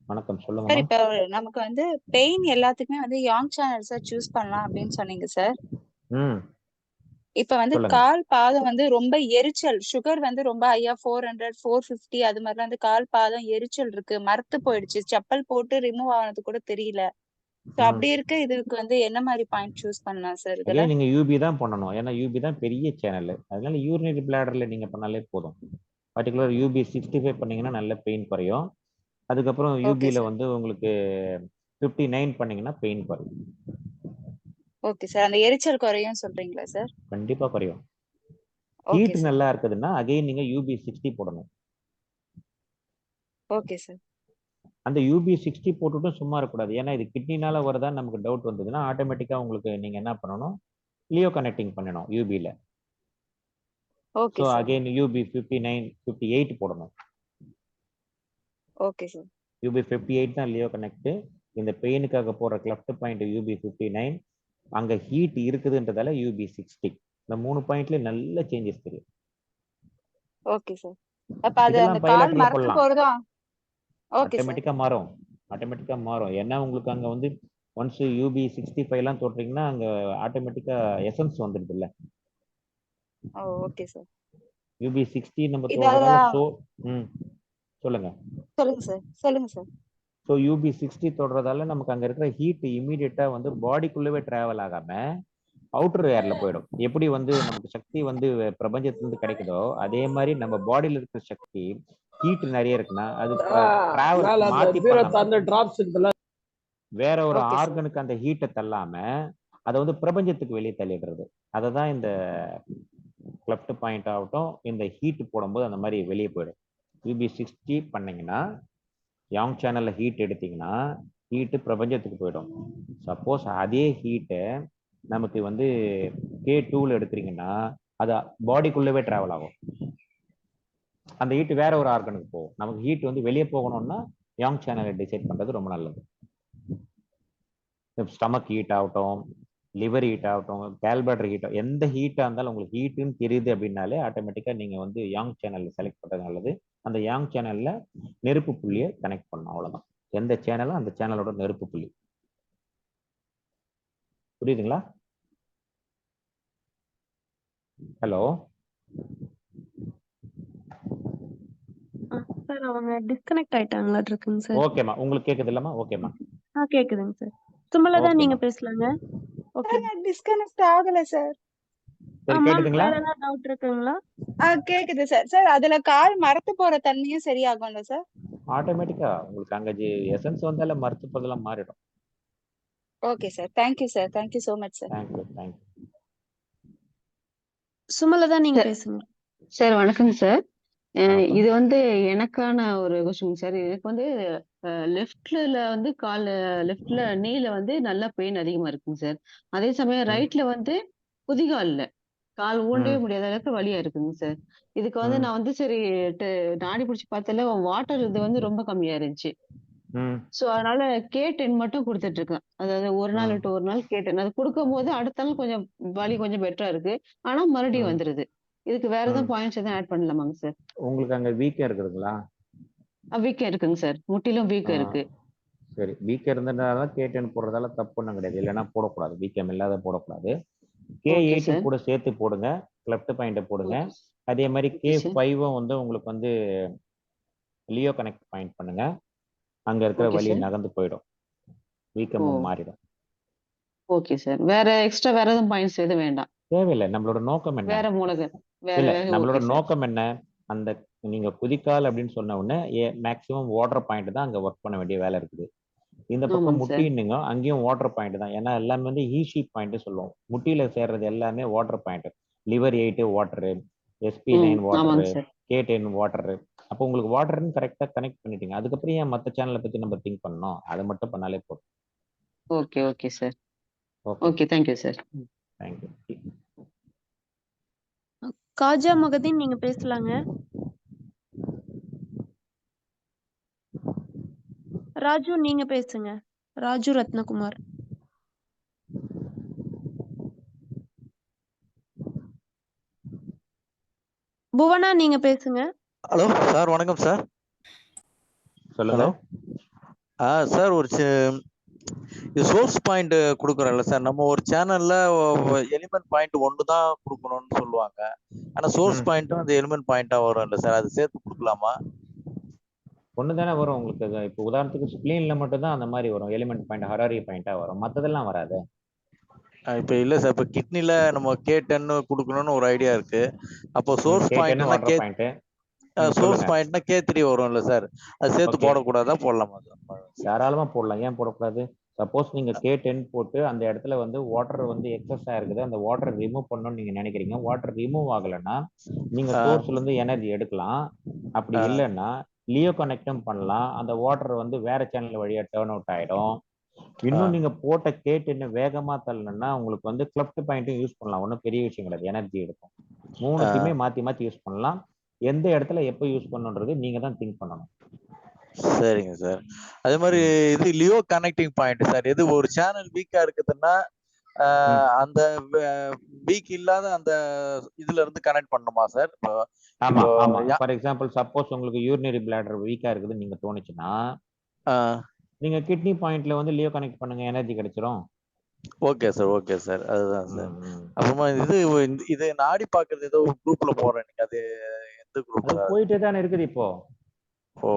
வணக்கம், சொல்லுங்க சார். இப்போ நமக்கு வந்து பெயின் எல்லாத்துக்குமே வந்து யாங் சேனல்ஸா சூஸ் பண்ணலாம் அப்படின்னு சொன்னீங்க சார். இப்ப வந்து கால் பாதம் வந்து ரொம்ப எரிச்சல், சுகர் வந்து ரொம்ப ஹையா 400 450 அது மாதிரிலாம் வந்து கால் பாதம் எரிச்சல் இருக்கு, மரத்து போயிடுச்சு, செப்பல் போட்டு ரிமூவ் ஆனது கூட தெரியல. அப்படி இருக்கு, இதுக்கு வந்து என்ன மாதிரி பாயிண்ட் சூஸ் பண்ணலாம் சார்? இதுல நீங்க யூபி தான் பண்ணணும். ஏன்னா யூபி தான் பெரிய சேனல். அதனால யூரினரி பிளாடர்ல நீங்க பண்ணாலே போதும். பர்டிகுலர் UB65 பண்ணீங்கன்னா நல்ல பெயின் குறையும். அதுக்கப்புறம் யூபியில் வந்து உங்களுக்கு 59 பண்ணீங்கன்னா பெயின் குறையும். Okay sir. அந்த எரிச்சல் குறையும் சொல்றீங்களா சார்? கண்டிப்பா குறையும். ஹீட் நல்லா இருக்குதுன்னா அகைன் நீங்க UB60 போடணும். Okay sir. அந்த UB60 போட்டுட்டும் சும்மா இருக்கக்கூடாது. ஏன்னா இது கிட்னினால வருதான்னு நமக்கு டவுட் வந்ததுன்னா ஆட்டோமேட்டிக்கா உங்களுக்கு நீங்க என்ன பண்ணணும், லியோ கனெக்டிங் பண்ணணும் யூபியில். ஸோ அகைன் UB59 58 போடணும். Okay sir. UB58 தான் லியோ கனெக்ட். இந்த பெயினுக்காக போற கிளஃப்ட் பாயிண்ட் UB59. அங்க ஹீட் இருக்குதுன்றதால UB60. இந்த 3 பாயிண்ட்ல நல்ல சேஞ்சஸ் தெரியும். Okay sir. அப்ப அது அந்த கால் மரத்து போறதா? Okay sir. ஆட்டோமேட்டிக்கா மாறும். ஏன்னா உங்களுக்கு அங்க வந்து ஒன்ஸ் UB65 எல்லாம் தொடுறீங்கன்னா அங்க ஆட்டோமேட்டிக்கா எசன்ஸ் வந்துடுது இல்ல. Okay sir. UB60 நம்ம தொடுறதால சொல்லுங்க சார். சொல்லுங்க சார். ஸோ UB60 தொடுறதால நமக்கு அங்க இருக்கிற ஹீட் இமீடியட்டா வந்து பாடிக்குள்ளவே டிராவல் ஆகாம அவுட்டர் ஏர்ல போயிடும். எப்படி வந்து நமக்கு சக்தி வந்து பிரபஞ்சத்திலிருந்து கிடைக்குதோ அதே மாதிரி நம்ம பாடியில இருக்கிற சக்தி ஹீட் நிறைய இருக்குன்னா அது வேற ஒரு ஆர்கனுக்கு அந்த ஹீட்டை தள்ளாம அதை வந்து பிரபஞ்சத்துக்கு வெளியே தள்ளிடுறது. அதை தான் இந்த கிளப்ட் பாயிண்ட் ஆகட்டும் இந்த ஹீட் போடும்போது அந்த மாதிரி வெளியே போயிடும். UB60 பண்ணீங்கன்னா யாங் சேனல்ல ஹீட் எடுத்தீங்கன்னா ஹீட்டு பிரபஞ்சத்துக்கு போயிடும். சப்போஸ் அதே ஹீட்டை நமக்கு வந்து K2ல எடுக்கிறீங்கன்னா அது பாடிக்குள்ளவே டிராவல் ஆகும். அந்த ஹீட் வேற ஒரு ஆர்கனுக்கு போகும். நமக்கு ஹீட் வந்து வெளியே போகணும்னா யாங் சேனலை டிசைட் பண்றது ரொம்ப நல்லது. ஸ்டமக் ஹீட் ஆகட்டும், லிவர் ஹீட் ஆகட்டும், கேல்பேட்டர் ஹீட், எந்த ஹீட்டாக இருந்தாலும் உங்களுக்கு ஹீட்டுன்னு தெரியுது அப்படின்னாலே ஆட்டோமேட்டிக்காக நீங்கள் வந்து யாங் சேனலில் செலக்ட் பண்ணுறது நல்லது. அந்த யாங் சேனலில் நெருப்பு புள்ளியை கனெக்ட் பண்ணணும், அவ்வளோதான். எந்த சேனலும் அந்த சேனலோட நெருப்பு புள்ளி. புரியுதுங்களா? ஹலோ சார், அவங்க டிஸ்கனெக்ட் ஆயிட்டாங்களா இருக்குங்க சார். ஓகேம்மா, உங்களுக்கு கேட்குது இல்லம்மா? ஓகேம்மா, கேக்குதுங்க சார். சுமலதா நீங்க ஓகேம்மா. பேசலாங்க. ஓகே. டிஸ்கனெக்ட் ஆகல சார். சரி மேம் கேட்டுதுங்களா? வேற ஏதாவது டவுட் இருக்குங்களா? கேக்குது சார். சார் அதுல கால் மரத்து போற தன்மையும் சரியாகும்ல சார்? ஆட்டோமேட்டிக்கா உங்களுக்கு அங்க எசன்ஸ் வந்தால மறுத்து போதெல்லாம் மாறிடும். Okay sir. Thank you sir. Thank you so much sir. Thank you thank you. Sumalatha நீங்க பேசுங்க. சார் வணக்கம் சார். வணக்கம். இது வந்து எனக்கான ஒரு கொஸ்டின் சார். எனக்கு வந்து லெஃப்ட்ல வந்து லெஃப்ட்ல நீல வந்து நல்லா பெயின் அதிகமா இருக்குங்க சார். அதே சமயம் ரைட்ல வந்து குதிகால்ல கால் ஊண்டவே முடியாத அளவுக்கு வலியா இருக்குங்க சார். இதுக்கு வந்து நான் வந்து சரி நாடி பிடிச்சி பார்த்தால வாட்டர் இது வந்து ரொம்ப கம்மியா இருந்துச்சு. சோ அதனால K10 மட்டும் கொடுத்துட்டு இருக்கேன். அதாவது ஒரு நாள் விட்டு ஒரு நாள் K10 அது கொடுக்கும் போது அடுத்த நாள் கொஞ்சம் வலி கொஞ்சம் பெட்டரா இருக்கு. ஆனா மறுபடியும் வந்துருது. இதுக்கு வேற ஏதாவது பாயிண்ட்ஸ் எதாவது ஆட் பண்ணலாமாங்க சார்? உங்களுக்கு அங்க வீக்கம் இருக்குதுங்களா? வீக்கம் இருக்குங்க சார். முட்டிலும் வீக்கம் இருக்கு. சரி, வீக்கம் இருந்ததால K10 போடுறதால தப்பு ஒன்றும் கிடையாது. இல்லைன்னா போடக்கூடாது, வீக்கம் இல்லாத போடக்கூடாது. K8 கூட சேர்த்து போடுங்க, லெஃப்ட் பாயிண்ட் போடுங்க. அதே மாதிரி K5 வந்து உங்களுக்கு வந்து லியோ கனெக்ட் பாயிண்ட் பண்ணுங்க. அங்க இருக்கிற வலி நகர்ந்து போயிடும், வீக்கமும் மாறிடும். Okay sir. வேற எக்ஸ்ட்ரா வேற எதுவும் பாயிண்ட்ஸ் எதுவும் வேண்டாம். தேவையில்லை. நம்மளோட நோக்கம் என்ன? வேற மூலகம் இல்ல, நம்மளோட நோக்கம் என்ன? அந்த நீங்க குதிக்கால் அப்படின்னு சொன்ன உடனே மேக்சிமம் வாட்டர் பாயிண்ட் தான் அங்க ஒர்க் பண்ண வேண்டிய வேலை இருக்குது. இந்த பக்கம் முட்டின்னுங்க, அங்கேயும் வாட்டர் பாயிண்ட் தான். ஏன்னா எல்லாமே வந்து ஈஷீப் பாயிண்ட் சொல்லுவோம். முட்டியில சேர்றது எல்லாமே water point. Liver 8 water, SP9 water, K10 water. அப்போ உங்களுக்கு வாட்டர்னு கரெக்டா கனெக்ட் பண்ணிட்டீங்க. அதுக்கப்புறம் ஏன் மற்ற சேனலை பத்தி நம்ம திங்க் பண்ணோம்? அதை மட்டும் பண்ணாலே போதும். Okay okay sir. Okay thank you sir. Thank you. Khaja Mohideen நீங்க பேசலாங்க. ராஜு நீங்க பேசுங்க. ராஜு ரத்னகுமார். புவனா நீங்க பேசுங்க. ஹலோ சார், வணக்கம் சார். சொல்லுங்க. சார் ஒரு சோர்ஸ் பாயிண்ட் கொடுக்குறோம்ல சார், நம்ம ஒரு சேனல்ல எலிமெண்ட் பாயிண்ட் ஒன்று தான் கொடுக்கணும்னு சொல்லுவாங்க. ஆனா சோர்ஸ் பாயிண்ட்டும் அந்த எலிமெண்ட் பாயிண்டா வரும் இல்ல சார், அது சேர்த்து கொடுக்கலாமா? ஒன்று தானே வரும் உங்களுக்கு. இப்போ உதாரணத்துக்கு ஸ்பிளீன்ல மட்டும் தான் அந்த மாதிரி வரும், எலிமெண்ட் பாயிண்ட் ஹராரி பாயிண்டா வரும், மற்றதெல்லாம் வராது. இப்போ இல்லை சார், இப்போ கிட்னில நம்ம K10 கொடுக்கணும்னு ஒரு ஐடியா இருக்கு. அப்போ சோர்ஸ் பாயிண்ட் சோர்ஸ் பாயிண்ட்னா K3 வரும் இல்ல சார், அது சேர்த்து போடக்கூடாதா போடலாமா? தாராளமா போடலாம். ஏன் போடக்கூடாது? சப்போஸ் நீங்க K10 போட்டு அந்த இடத்துல வந்து வாட்டர் வந்து எக்ஸஸா இருக்குது, அந்த வாட்டர் ரிமூவ் பண்ணணும்னு நீங்க நினைக்கிறீங்க. வாட்டர் ரிமூவ் ஆகலைன்னா நீங்க சோர்ஸ்ல இருந்து எனர்ஜி எடுக்கலாம். அப்படி இல்லைன்னா லியோ கனெக்டும் பண்ணலாம். அந்த வாட்டர் வந்து வேற சேனல் வழியா டேர்ன் அவுட் ஆயிடும். இன்னும் நீங்க போட்ட K10 வேகமா தள்ளணும்னா உங்களுக்கு வந்து கிளப்ட் பாயிண்ட்டும் யூஸ் பண்ணலாம். ஒன்றும் பெரிய விஷயம் கிடையாது, எனர்ஜி எடுக்கும். மூணுத்தையுமே மாத்தி மாத்தி யூஸ் பண்ணலாம். எந்த இடத்துல எப்போ யூஸ் பண்ணணுன்றது நீங்க தான் திங்க் பண்ணணும். சரிங்க சார். அதே மாதிரி இது லியோ கனெக்டிங் பாயிண்ட் சார், எது ஒரு சேனல் வீக்கா இருக்குதுன்னா அந்த வீக் இல்லாத அந்த இதுல இருந்து கனெக்ட் பண்ணுமா சார்? ஆமா ஆமா. ஃபார் எக்ஸாம்பிள் சப்போஸ் உங்களுக்கு யூரினரி பிளாடர் வீக்கா இருக்குதுன்னு நீங்க தோணுச்சுன்னா நீங்க கிட்னி பாயிண்ட்ல வந்து லியோ கனெக்ட் பண்ணுங்க, எனர்ஜி கிடைச்சிரும். Okay sir, okay sir. அதுதான் சார். அப்புறமா இது நாடி பாக்குறது ஏதோ குரூப்ல போறேன், நீங்க அது எந்த குரூப்ல போயிட்டே தானே இருக்குது இப்போ? ஓ,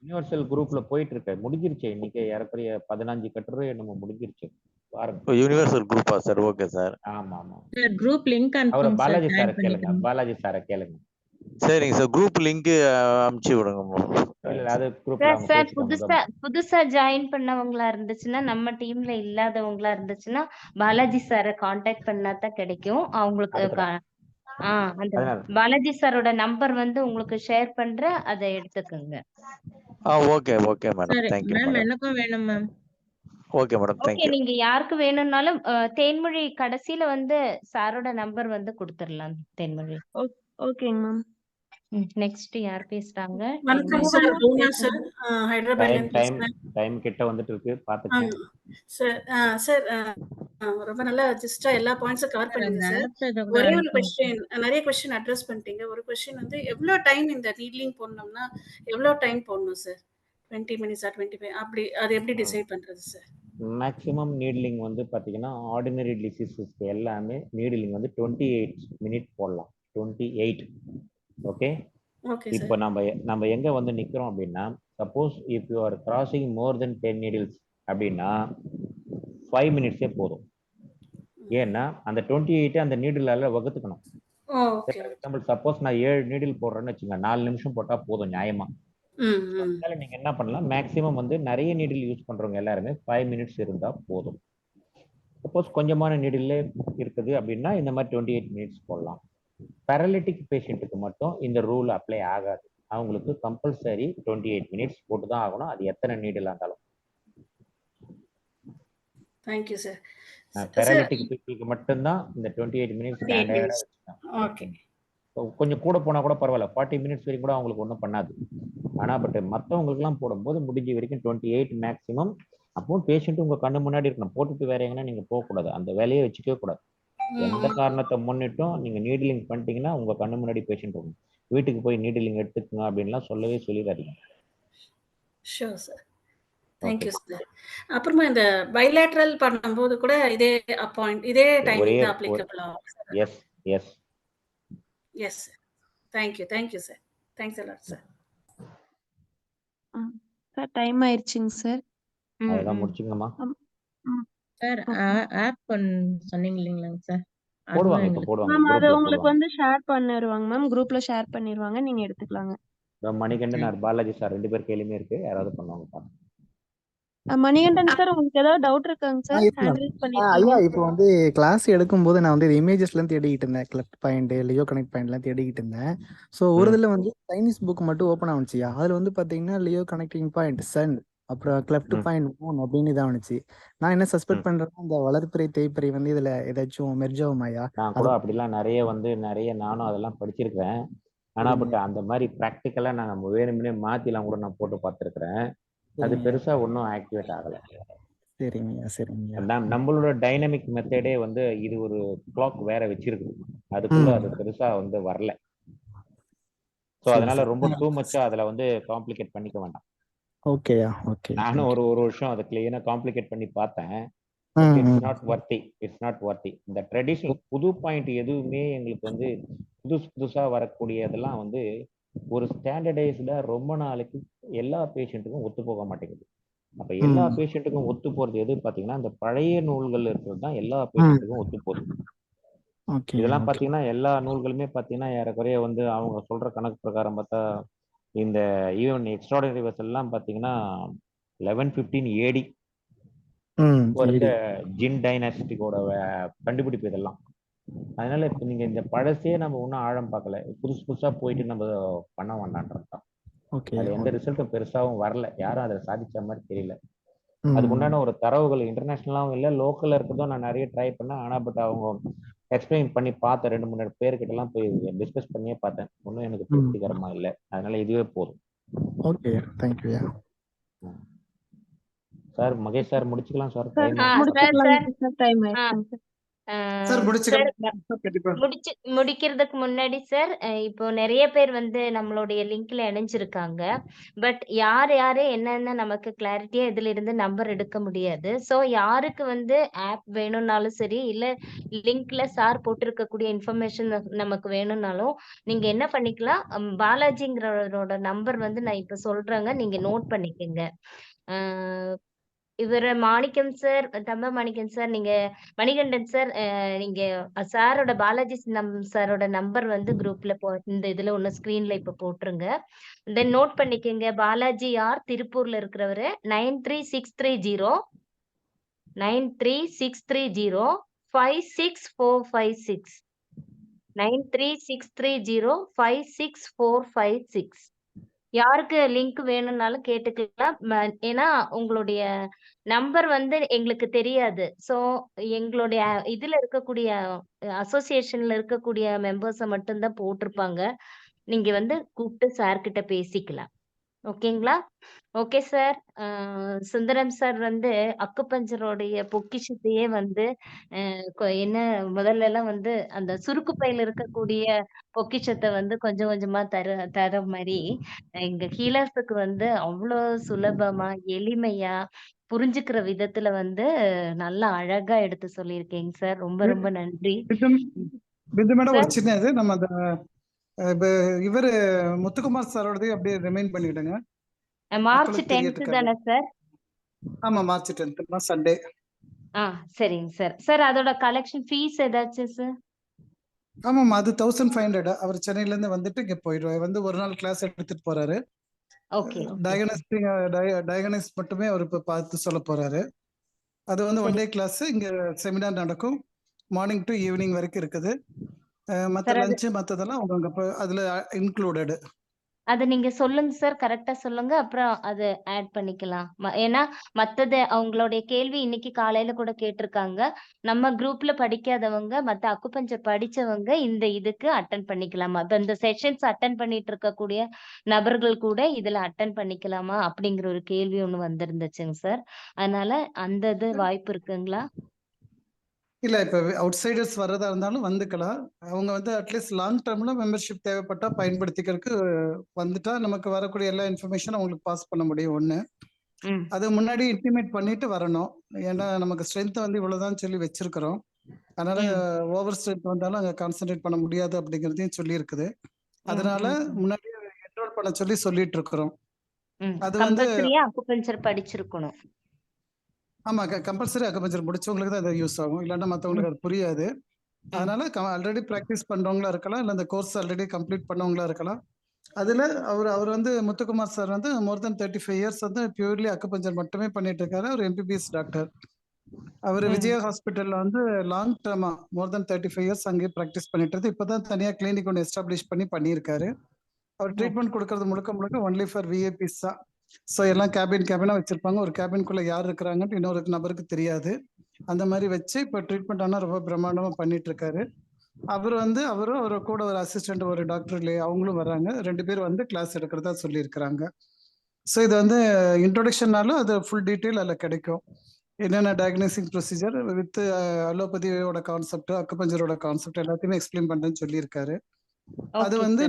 யுனிவர்சல் குரூப்ல போயிட்டு இருக்கு, முடிஞ்சிருச்சு. இன்னைக்கு ஏறக்குறைய 15 கட்டுரை நம்ம முடிஞ்சிருச்சு பாருங்க. யூனிவர்சல் குரூப்பா சார்? Okay sir. ஆமா ஆமா. சார் குரூப் லிங்க் அவரை அனுப்புங்க பாலாஜி சார், சாரை ஜாயின் கேளுங்க, பண்ணிக்கிறேன். பாலாஜி சாரை கேளுங்க. சரிங்க சார், குரூப் லிங்க் அனுப்பிச்சு விடுங்க. இல்ல அது குரூப்ல அவங்க சார் பேசிக்கோங்க. புதுசா ஜாயின் பண்ணவங்களா இருந்துச்சுன்னா, நம்ம டீம்ல இல்லாதவங்களா இருந்துச்சுன்னா பாலாஜி சாரை காண்டாக்ட் பண்ணா தான் கிடைக்கும் அவங்களுக்கு. அந்த பாலாஜி சாரோட நம்பர் வந்து உங்களுக்கு ஷேர் பண்றேன், அதை எடுத்துக்கோங்க. Okay okay madam, thank you ma'am. Madam. எனக்கும் வேணும் ma'am. Okay madam, thank you. நீங்க யாருக்கு வேணும்னாலும் தேன்மொழி கடைசியில வந்து சாரோட நம்பர் வந்து கொடுத்துடலாம். தேன்மொழி. ஓகேங்க மேம். நெக்ஸ்ட் யார் பேசுறாங்க? வணக்கம் சார், ரூனா சார், ஹைதராபாத்ல இருந்து பேசுறேன். டைம் கிட்ட வந்துட்டு இருக்கு, பாத்துக்கங்க சார். ரொம்ப நல்லா ஜஸ்டா எல்லா பாயிண்ட்ஸும் கவர் பண்ணீங்க சார். ஒரே ஒரு क्वेश्चन, நிறைய क्वेश्चन அட்ரஸ் பண்ணிட்டீங்க. ஒரு क्वेश्चन வந்து எவ்வளவு டைம் இந்த நீட்லிங் போடணும்னா எவ்வளவு டைம் போடணும் சார்? 20 minutes ஆ 25 அப்படி அது எப்படி டிசைட் பண்றது சார்? மேக்ஸிமம் நீட்லிங் வந்து பாத்தீங்கன்னா ஆர்டினரி டிசீசஸ்க்கு எல்லாமே நீட்லிங் வந்து 28 மினிட் போடலாம். 28. ஓகே. இப்போ நம்ம எங்க வந்து நிக்கிறோம் அப்படின்னா, suppose if you are crossing more then 10 needles அப்படின்னா 5 மினிட்ஸே போதும். ஏன்னா அந்த 28 அந்த நீடிலால வகுத்துக்கணும். ஃபார் எக்ஸாம்பிள் சப்போஸ் நான் 7 நீடில் போடுறேன்னு வச்சுங்க, 4 நிமிஷம் போட்டா போதும் நியாயமா. அதனால நீங்க என்ன பண்ணலாம், மேக்ஸிமம் வந்து நிறைய நீடில் யூஸ் பண்றவங்க எல்லாருமே 5 மினிட்ஸ் இருந்தா போதும். சப்போஸ் கொஞ்சமான நீடில் இருக்குது அப்படின்னா இந்த மாதிரி 28 மினிட்ஸ் போடலாம். பேரலிட்டிக் பேஷண்ட்டுக்கு மட்டும் இந்த ரூல் அப்ளை ஆகாது. அவங்களுக்கு கம்பல்சரி 28 மினிட்ஸ் போட்டு தான் ஆகணும், அது எத்தனை நீடில் இருந்தாலும். Thank you sir. பேரலிட்டிக் பீப்புளுக்கு மட்டும்தான் இந்த 28 மினிட்ஸ் ஸ்டாண்டர்டா வச்சுக்கலாம். ஓகே. கொஞ்சம் கூட போனா கூட பரவாயில்ல, 40 மினிட்ஸ் வரைக்கும் கூட அவங்களுக்கு ஒன்றும் பண்ணாது. ஆனா பட் மற்றவங்களுக்குலாம் போடும்போது முடிஞ்ச வரைக்கும் 28 மேக்ஸிமம். அப்போ பேஷண்ட் உங்க கண்ணு முன்னாடி இருக்கணும், போட்டுட்டு வேற எங்கன்னா நீங்க போகக்கூடாது, அந்த வேலையை வச்சுக்கவே கூடாது. எந்த காரணத்தை முன்னிட்டும் நீங்க நீடிலிங் பண்ணிட்டீங்கன்னா உங்க கண்ணு முன்னாடி பேஷண்ட் இருக்கும். வீட்டுக்கு போய் நீடிலிங் எடுத்துக்கணும் அப்படின்லாம் சொல்லிடாதீங்க. Sure sir. Thank you sir. அப்புறமா இந்த பைலேட்டரல் பண்ணும்போது கூட இதே இதே டைமிங் தான் அப்ளிகபிள் ஆகும். Yes yes yes sir. Thank you sir. Thanks a lot sir. Sir time ஆயிடுச்சுங்க சார். அதெல்லாம் முடிச்சுங்கம்மா. சார் ஆப் சொன்னீங்க இல்லைங்களாங்க சார்? போடுவாங்க, இப்ப போடுவாங்க. மேம் அது உங்களுக்கு வந்து ஷேர் பண்ணிடுவாங்க மேம், குரூப்ல ஷேர் பண்ணிடுவாங்க, நீங்க எடுத்துக்கலாங்க. மணிகண்டன் பாலாஜி சார் 2 பேர் கையிலுமே இருக்கு, யாராவது பண்ணுவாங்க பாருங்க. மணிகண்டன் சார் உங்களுக்கு ஏதாவது டவுட் இருக்காங்க சார்? ஹேண்டில் ஐயா பண்ணிருக்கீங்க. இப்போ வந்து கிளாஸ் எடுக்கும்போது நான் வந்து இது இமேஜஸ்லாம் தேடிக்கிட்டு இருந்தேன், கிளப் பாயிண்ட் லியோ கனெக்ட் பாயிண்ட்லாம் தேடிக்கிட்டு இருந்தேன். ஸோ ஒரு இதில் வந்து சைனீஸ் புக் மட்டும் ஓப்பன் ஆனிச்சுயா, அதில் வந்து பார்த்தீங்கன்னா லியோ கனெக்டிங் பாயிண்ட் சன், அப்புறம் கிளப்ட் பாயிண்ட் மூன் அப்படின்னு இதானுச்சு. நான் என்ன சஸ்பெக்ட் பண்றேன்னா இந்த வளர்ப்பிறை தேய்ப்பிறை வந்து இதுல ஏதாச்சும் மெர்ஜ் ஆகுமாயா? நான் கூட அப்படிலாம் நிறைய நானும் அதெல்லாம் படிச்சிருக்கிறேன். ஆனா பட் அந்த மாதிரி ப்ராக்டிக்கலா நான் வேணும்னே மாத்திலாம் கூட நான் போட்டு பார்த்துருக்கிறேன். அது பெருசா ஒன்றும் ஆக்டிவேட் ஆகல. சரிங்க. நம்மளோட டைனமிக் மெத்தடே வந்து இது ஒரு கிளாக் வேற வச்சிருக்கு, அதுக்குள்ள அது பெருசா வந்து வரல. ஸோ அதனால ரொம்ப டூ மச்சா அதுல வந்து காம்ப்ளிகேட் பண்ணிக்க வேண்டாம். ஓகேயா, ஓகே. நானும் ஒரு வருஷம் அதை கிளீனா காம்ப்ளிகேட் பண்ணி பார்த்தேன். It's not வர்த்தி. இந்த ட்ரெடிஷனல் புது பாயிண்ட் எதுவுமே எங்களுக்கு வந்து புதுசா வரக்கூடியதெல்லாம் வந்து ஒரு ஸ்டாண்டர்டைஸ்டா ரொம்ப நாளைக்கு எல்லா பேஷண்ட்டுக்கும் ஒத்து போக மாட்டேங்குது. அப்ப எல்லா பேஷண்ட்டுக்கும் ஒத்து போறது எது பாத்தீங்கன்னா இந்த பழைய நூல்கள் இருக்கிறது தான் எல்லா பேஷண்ட்டுக்கும் ஒத்து போகுது. இதெல்லாம் பாத்தீங்கன்னா எல்லா நூல்களுமே பாத்தீங்கன்னா ஏறக்குறைய வந்து அவங்க சொல்ற கணக்கு பிரகாரம் பார்த்தா இந்த ஈவன் எக்ஸ்ட்ராடினரி வெசல் எல்லாம் பாத்தீங்கன்னா 1115 AD இருக்க ஜின் டைனாஸ்டிக்கோட கண்டுபிடிப்பு இதெல்லாம். அதனால இப்ப நீங்க இந்த பழசே நம்ம ஒன்றும் ஆழம் பார்க்கல, புதுசா போயிட்டு நம்ம பண்ண வேண்டான்றதுதான். அது எந்த ரிசல்ட்டும் பெருசாவும் வரல, யாரும் அதை சாதிச்ச மாதிரி தெரியல. அதுக்கு உண்டான ஒரு தரவுகள் இன்டர்நேஷனலாவும் இல்லை, லோக்கல்ல இருக்கிறதும் நான் நிறைய ட்ரை பண்ணேன். ஆனா பட் அவங்க எக்ஸ்பிளைன் பண்ணி பார்த்தேன், 2-3 பேர்கிட்ட எல்லாம் போய் டிஸ்கஸ் பண்ணியே பார்த்தேன், ஒன்றும் எனக்கு திருப்திகரமா இல்லை. அதனால இதுவே போதும். Okay, thank you. Sir Mahesh sir முடிச்சுக்கலாம் சார். முடிக்கிறதுக்கு முன்னாடி சார், இப்போ நிறைய பேர் வந்து நம்மளுடைய லிங்க்ல இணைஞ்சிருக்காங்க. பட் யாரு என்னென்ன நமக்கு கிளாரிட்டியா இதுல இருந்து நம்பர் எடுக்க முடியாது. சோ யாருக்கு வந்து ஆப் வேணும்னாலும் சரி, இல்ல லிங்க்ல சார் போட்டிருக்கக்கூடிய இன்ஃபர்மேஷன் நமக்கு வேணும்னாலும் நீங்க என்ன பண்ணிக்கலாம், பாலாஜிங்கிறவரோட நம்பர் வந்து நான் இப்ப சொல்றேங்க, நீங்க நோட் பண்ணிக்கங்க. இவர் மாணிக்கம் சார், தம்ப மாணிக்கம் சார், நீங்க மணிகண்டன் சார், நீங்க சாரோட பாலாஜி சாரோட நம்பர் வந்து குரூப்ல இந்த இதுல ஒண்ணு ஸ்கிரீன்ல இப்ப போட்டுருங்க. தென் நோட் பண்ணிக்கங்க. பாலாஜி ஆர் திருப்பூர்ல இருக்கிறவரு 93630 93630 யாருக்கு லிங்க் வேணும்னாலும் கேட்டுக்கலாம். ஏன்னா உங்களுடைய நம்பர் வந்து எங்களுக்கு தெரியாது. சோ எங்களுடைய இதுல இருக்கக்கூடிய அசோசியேஷன்ல இருக்கக்கூடிய மெம்பர்ஸ மட்டும்தான் போட்டிருப்பாங்க. நீங்க வந்து கூப்பிட்டு சார் கிட்ட பேசிக்கலாம். ஓகேங்களா? Okay sir. சுந்தரம் சார் வந்து அக்குபஞ்சரோடைய பொக்கிஷத்தையே வந்து என்ன முதல்ல எல்லாம் வந்து அந்த சுருக்கு பையில இருக்கக்கூடிய பொக்கிஷத்தை வந்து கொஞ்சம் கொஞ்சமா தர மாதிரி எங்க ஹீலர்ஸுக்கு வந்து அவ்வளோ சுலபமா எளிமையா புரிஞ்சுக்கிற விதத்துல வந்து நல்லா அழகா எடுத்து சொல்லியிருக்கீங்க சார். ரொம்ப ரொம்ப நன்றி. மேடம் ஒரு சின்ன இது நம்ம அந்த இவரு முத்துக்குமார் சாரோடது அப்படியே ரிமைண்ட் பண்ணிடுங்க. மார்ச் 10th தானே சார்? ஆமா, மார்ச் 10th சண்டே. சரிங்க சார். சார் அதோட கலெக்ஷன் ஃபீஸ் ஏதாச்சும் சார்? ஆமாம், அது 1500. அவர் சென்னையில இருந்து வந்துட்டு இங்க போயிடுவாரு. வந்து ஒரு நாள் கிளாஸ் எடுத்துட்டு போறாரு. ஓகே. டயகனைஸ் மட்டுமே அவர் இப்ப பார்த்து சொல்ல போறாரு. அது வந்து ஒன் டே கிளாஸ். இங்க செமினார் நடக்கும். மார்னிங் டு ஈவினிங் வரைக்கும் இருக்குது. மற்ற லஞ்சு மற்றதெல்லாம் அவங்க அதுல இன்க்ளூடட். அது நீங்க சொல்லுங்க சார், கரெக்டா சொல்லுங்க. அப்புறம் அது ஆட் பண்ணிக்கலாம். ஏன்னா மத்தது அவங்களுடைய கேள்வி இன்னைக்கு காலையில கூட கேட்டிருக்காங்க. நம்ம குரூப்ல படிக்காதவங்க, மத்த அக்குபஞ்சர் படிச்சவங்க இந்த இதுக்கு அட்டன் பண்ணிக்கலாமா? இப்ப இந்த செஷன்ஸ் அட்டன் பண்ணிட்டு இருக்கக்கூடிய நபர்கள் கூட இதுல அட்டன் பண்ணிக்கலாமா? அப்படிங்கிற ஒரு கேள்வி ஒண்ணு வந்திருந்துச்சுங்க சார். அதனால அந்த இது வாய்ப்பு இருக்குங்களா? இல்ல, இப்ப அவுட் சைடர்ஸ் வர்றதா இருந்தாலும் வந்துக்கலாம். அவங்க வந்து அட்லீஸ்ட் லாங் டேர்ம்ல மெம்பர்ஷிப் தேவைப்பட்டா பயன்படுத்திக்கிறதுக்கு வந்துட்டா நமக்கு வரக்கூடிய எல்லா இன்ஃபர்மேஷனும் அவங்களுக்கு பாஸ் பண்ண முடியும். ஒண்ணு, அது முன்னாடி இன்டிமேட் பண்ணிட்டு வரணும். ஏன்னா நமக்கு ஸ்ட்ரென்த் வந்து இவ்வளவுதான் சொல்லி வச்சிருக்கிறோம். அதனால ஓவர் ஸ்ட்ரென்த் வந்தாலும் அங்க கான்சென்ட்ரேட் பண்ண முடியாது அப்படிங்கறதையும் சொல்லி இருக்குது. அதனால முன்னாடி என்ரோல் பண்ண சொல்லிட்டு இருக்கிறோம். அது வந்து அக்குபஞ்சர் படிச்சிருக்கணும். ஆமா, கம்பல்சரி அக்குபஞ்சர் முடிச்சவங்களுக்கு தான் அது யூஸ் ஆகும். இல்லைன்னா மற்றவங்களுக்கு அது புரியாது. அதனால ஆல்ரெடி ப்ராக்டிஸ் பண்றவங்களா இருக்கலாம், இல்லை இந்த கோர்ஸ் ஆல்ரெடி கம்ப்ளீட் பண்ணவங்களா இருக்கலாம். அதுல அவர் வந்து முத்துக்குமார் சார் வந்து மோர் தென் 35 இயர்ஸ் வந்து பியூர்லி அக்குபஞ்சர் மட்டுமே பண்ணிட்டு இருக்காரு. அவர் எம்பிபிஎஸ் டாக்டர். அவர் விஜயா ஹாஸ்பிட்டல்ல வந்து லாங் டேர்மா மோர் தென் 35 இயர்ஸ் அங்கேயே ப்ராக்டிஸ் பண்ணிட்டு இருந்து இப்பதான் தனியா கிளினிக் ஒன்று எஸ்டாப்ளிஷ் பண்ணியிருக்காரு. அவர் ட்ரீட்மெண்ட் கொடுக்கறது முழுக்க ஒன்லி ஃபார் விஐபிஸ் தான். ஸோ எல்லாம் கேபினா வச்சிருப்பாங்க. ஒரு கேபின்குள்ள யார் இருக்கிறாங்கன்னு இன்னொரு நபருக்கு தெரியாது. அந்த மாதிரி வச்சு இப்போ ட்ரீட்மெண்ட் ஆனால் ரொம்ப பிரம்மாண்டமா பண்ணிட்டு இருக்காரு. அவரும் அவர் கூட ஒரு அசிஸ்டன்ட் ஒரு டாக்டர் அவங்களும் வர்றாங்க. 2 பேர் வந்து கிளாஸ் எடுக்கிறதா சொல்லியிருக்கிறாங்க. ஸோ இது வந்து இன்ட்ரோடக்ஷன்னாலும் அது ஃபுல் டீட்டெயில் அதில் கிடைக்கும். என்னென்ன டயக்னோசிங் ப்ரொசீஜர் வித் அலோபதியோட கான்செப்ட், அக்குபஞ்சரோட கான்செப்ட் எல்லாத்தையுமே எக்ஸ்பிளைன் பண்றேன்னு சொல்லியிருக்காரு. அது வந்து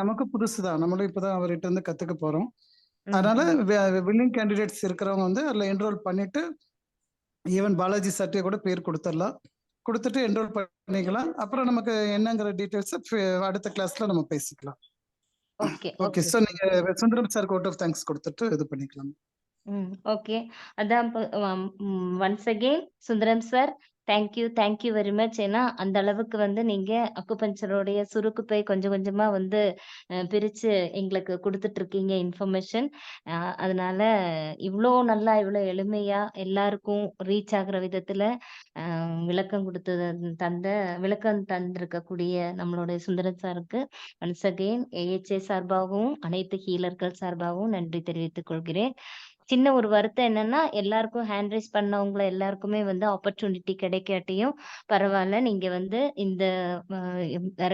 நமக்கு புதுசுதான். நம்மளும் இப்பதான் அவர்கிட்ட இருந்து கத்துக்க போறோம். அதனால வில்லிங் கேண்டிடேட்ஸ் இருக்கிறவங்க வந்து அதில் என்ரோல் பண்ணிட்டு ஈவன் பாலாஜி சார்ட்டே கூட பேர் கொடுத்துட்டு என்ரோல் பண்ணிக்கலாம். அப்புறம் நமக்கு என்னங்கிற டீடைல்ஸ் அடுத்த கிளாஸ்ல நம்ம பேசிக்கலாம். ஓகே. ஸோ நீங்க Sundaram sir vote of thanks கொடுத்துட்டு இது பண்ணிக்கலாம். ஓகே. அதான் once again Sundaram sir, thank you very much. ஏன்னா அந்த அளவுக்கு வந்து நீங்க அக்குபஞ்சரோடைய சுருக்கு போய் கொஞ்சம் கொஞ்சமா வந்து பிரிச்சு எங்களுக்கு கொடுத்துட்டு இருக்கீங்க இன்ஃபர்மேஷன். அதனால இவ்வளோ நல்லா இவ்வளோ எளிமையா எல்லாருக்கும் ரீச் ஆகுற விதத்துல விளக்கம் தந்திருக்கக்கூடிய நம்மளுடைய சுந்தரம் சாருக்கு ஒன்ஸ் அகெயின் ஏஹெச்ஏ சார்பாகவும் அனைத்து ஹீலர்கள் சார்பாகவும் நன்றி தெரிவித்துக் கொள்கிறேன். சின்ன ஒரு வருத்தம் என்னன்னா, எல்லாருக்கும் ஹேண்ட் ரைஸ் பண்ணவங்களை எல்லாருக்குமே வந்து ஆப்பர்ச்சுனிட்டி கிடைக்காட்டியும் பரவாயில்ல. நீங்க வந்து இந்த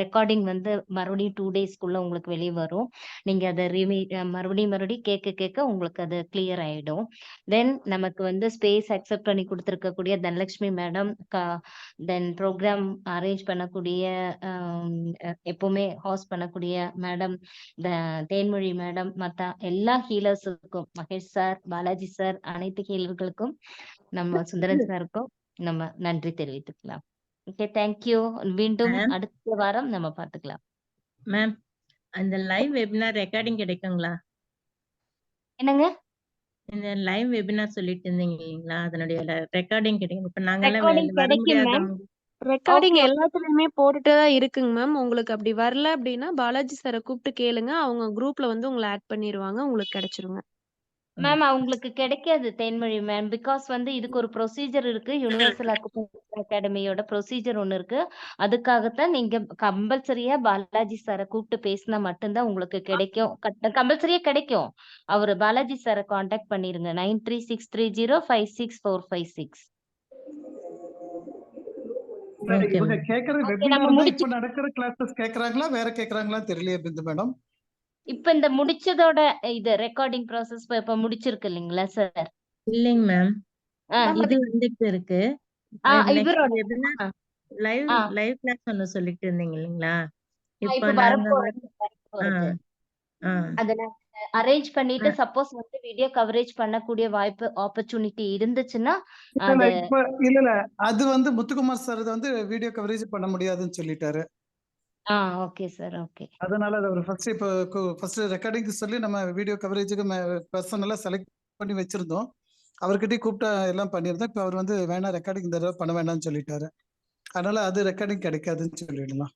ரெக்கார்டிங் வந்து மறுபடியும் 2 டேஸ்க்குள்ள உங்களுக்கு வெளியே வரும். நீங்க அதை மறுபடியும் கேட்க உங்களுக்கு அது கிளியர் ஆயிடும். தென் நமக்கு வந்து ஸ்பேஸ் அக்செப்ட் பண்ணி கொடுத்துருக்கக்கூடிய தனலட்சுமி மேடம், தென் ப்ரோக்ராம் அரேஞ்ச் பண்ணக்கூடிய எப்பவுமே ஹாஸ்ட் பண்ணக்கூடிய மேடம் தேன்மொழி மேடம், மற்ற எல்லா ஹீலர்ஸுக்கும் மகேஷ் சார், பாலாஜி சார், அனைத்து ஹீலர்களுக்கும் நம்ம சுந்தரன் சாருக்கும் நம்ம நன்றி தெரிவித்துக்கலாம். Okay, thank you. மீண்டும் அடுத்த வாரம் நம்ம பார்த்துக்கலாம். மேம், அந்த லைவ் வெபினார் ரெக்கார்டிங் கிடைக்குங்களா? என்னங்க? இந்த லைவ் வெபினார் சொல்லிட்டு இருந்தீங்க இல்லைங்களா, அதனுடைய ரெக்கார்டிங் கிடைக்கும். இப்ப நாங்க எல்லாம் ரெக்கார்டிங் வர கிடைக்கும் மேம். முடியாதவங்க ரெக்கார்டிங் எல்லாத்துலயுமே போட்டுட்டு தான் இருக்குங்க மேம். உங்களுக்கு அப்படி வரல அப்படின்னா பாலாஜி சாரை கூப்பிட்டு கேளுங்க. அவங்க குரூப்ல வந்து உங்களை ஆட் பண்ணிடுவாங்க. உங்களுக்கு கிடைச்சிருங்க. மேம் அவங்களுக்கு கிடைக்காது தேன்மொழி மேம். பிகாஸ் வந்து இதுக்கு ஒரு ப்ரொசீஜர் இருக்கு. யுனிவர்சல் அக்குபஞ்சர் அகாடமியோட ப்ரொசீஜர் ஒண்ணு இருக்கு. அதுக்காகத்தான் நீங்க கம்பல்சரியா பாலாஜி சாரை கூப்பிட்டு பேசினா மட்டும்தான் உங்களுக்கு கிடைக்கும். கம்பல்சரியா கிடைக்கும். அவரு பாலாஜி சாரை காண்டாக்ட் பண்ணிருங்க. 9363056456. இவங்க கேக்குற வெபினார் இப்ப நடக்கிற கிளாஸஸ் கேக்குறாங்களா வேற கேக்குறாங்களா தெரியலையே பிந்து மேடம். இப்ப இந்த முடிச்சதோட இது ரெக்கார்டிங் ப்ராசஸ் இப்ப முடிச்சிருக்கு இல்லைங்களா சார்? இல்லைங்க மேம், இது வந்துட்டு இருக்கு. லைவ் கிளாஸ் ஒன்னு சொல்லிட்டு இருந்தீங்க இல்லைங்களா? இப்ப நாங்க அதனால அரேஞ்ச் பண்ணிட்டு சப்போஸ் வந்து வீடியோ கவரேஜ் பண்ணக்கூடிய வாய்ப்பு ஆப்பர்ச்சுனிட்டி இருந்துச்சுன்னா இல்ல அது வந்து முத்துக்குமார் சார் வந்து வீடியோ கவரேஜ் பண்ண முடியாதுன்னு சொல்லிட்டாரு. Okay sir, okay. அதனால அது ஃபர்ஸ்ட் ரெக்கார்டிங் சொல்லி நம்ம வீடியோ கவரேஜுக்கு பர்சனலா செலக்ட் பண்ணி வச்சிருந்தோம். அவர்கிட்டயும் கூப்பிட்டா எல்லாம் பண்ணியிருந்தேன். இப்போ அவர் வந்து வேணாம் ரெக்கார்டிங் இந்த தடவை பண்ண வேண்டாம்னு சொல்லிட்டாரு. அதனால அது ரெக்கார்டிங் கிடைக்காதுன்னு சொல்லிடலாம்.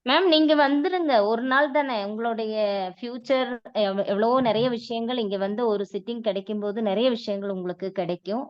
மேம் நீங்க வந்துருங்க, ஒரு நாள் தானே. உங்களுடைய ஃபியூச்சர் எவ்வளவோ நிறைய விஷயங்கள் இங்க வந்து ஒரு சிட்டிங் கிடைக்கும் போது நிறைய விஷயங்கள் உங்களுக்கு கிடைக்கும்.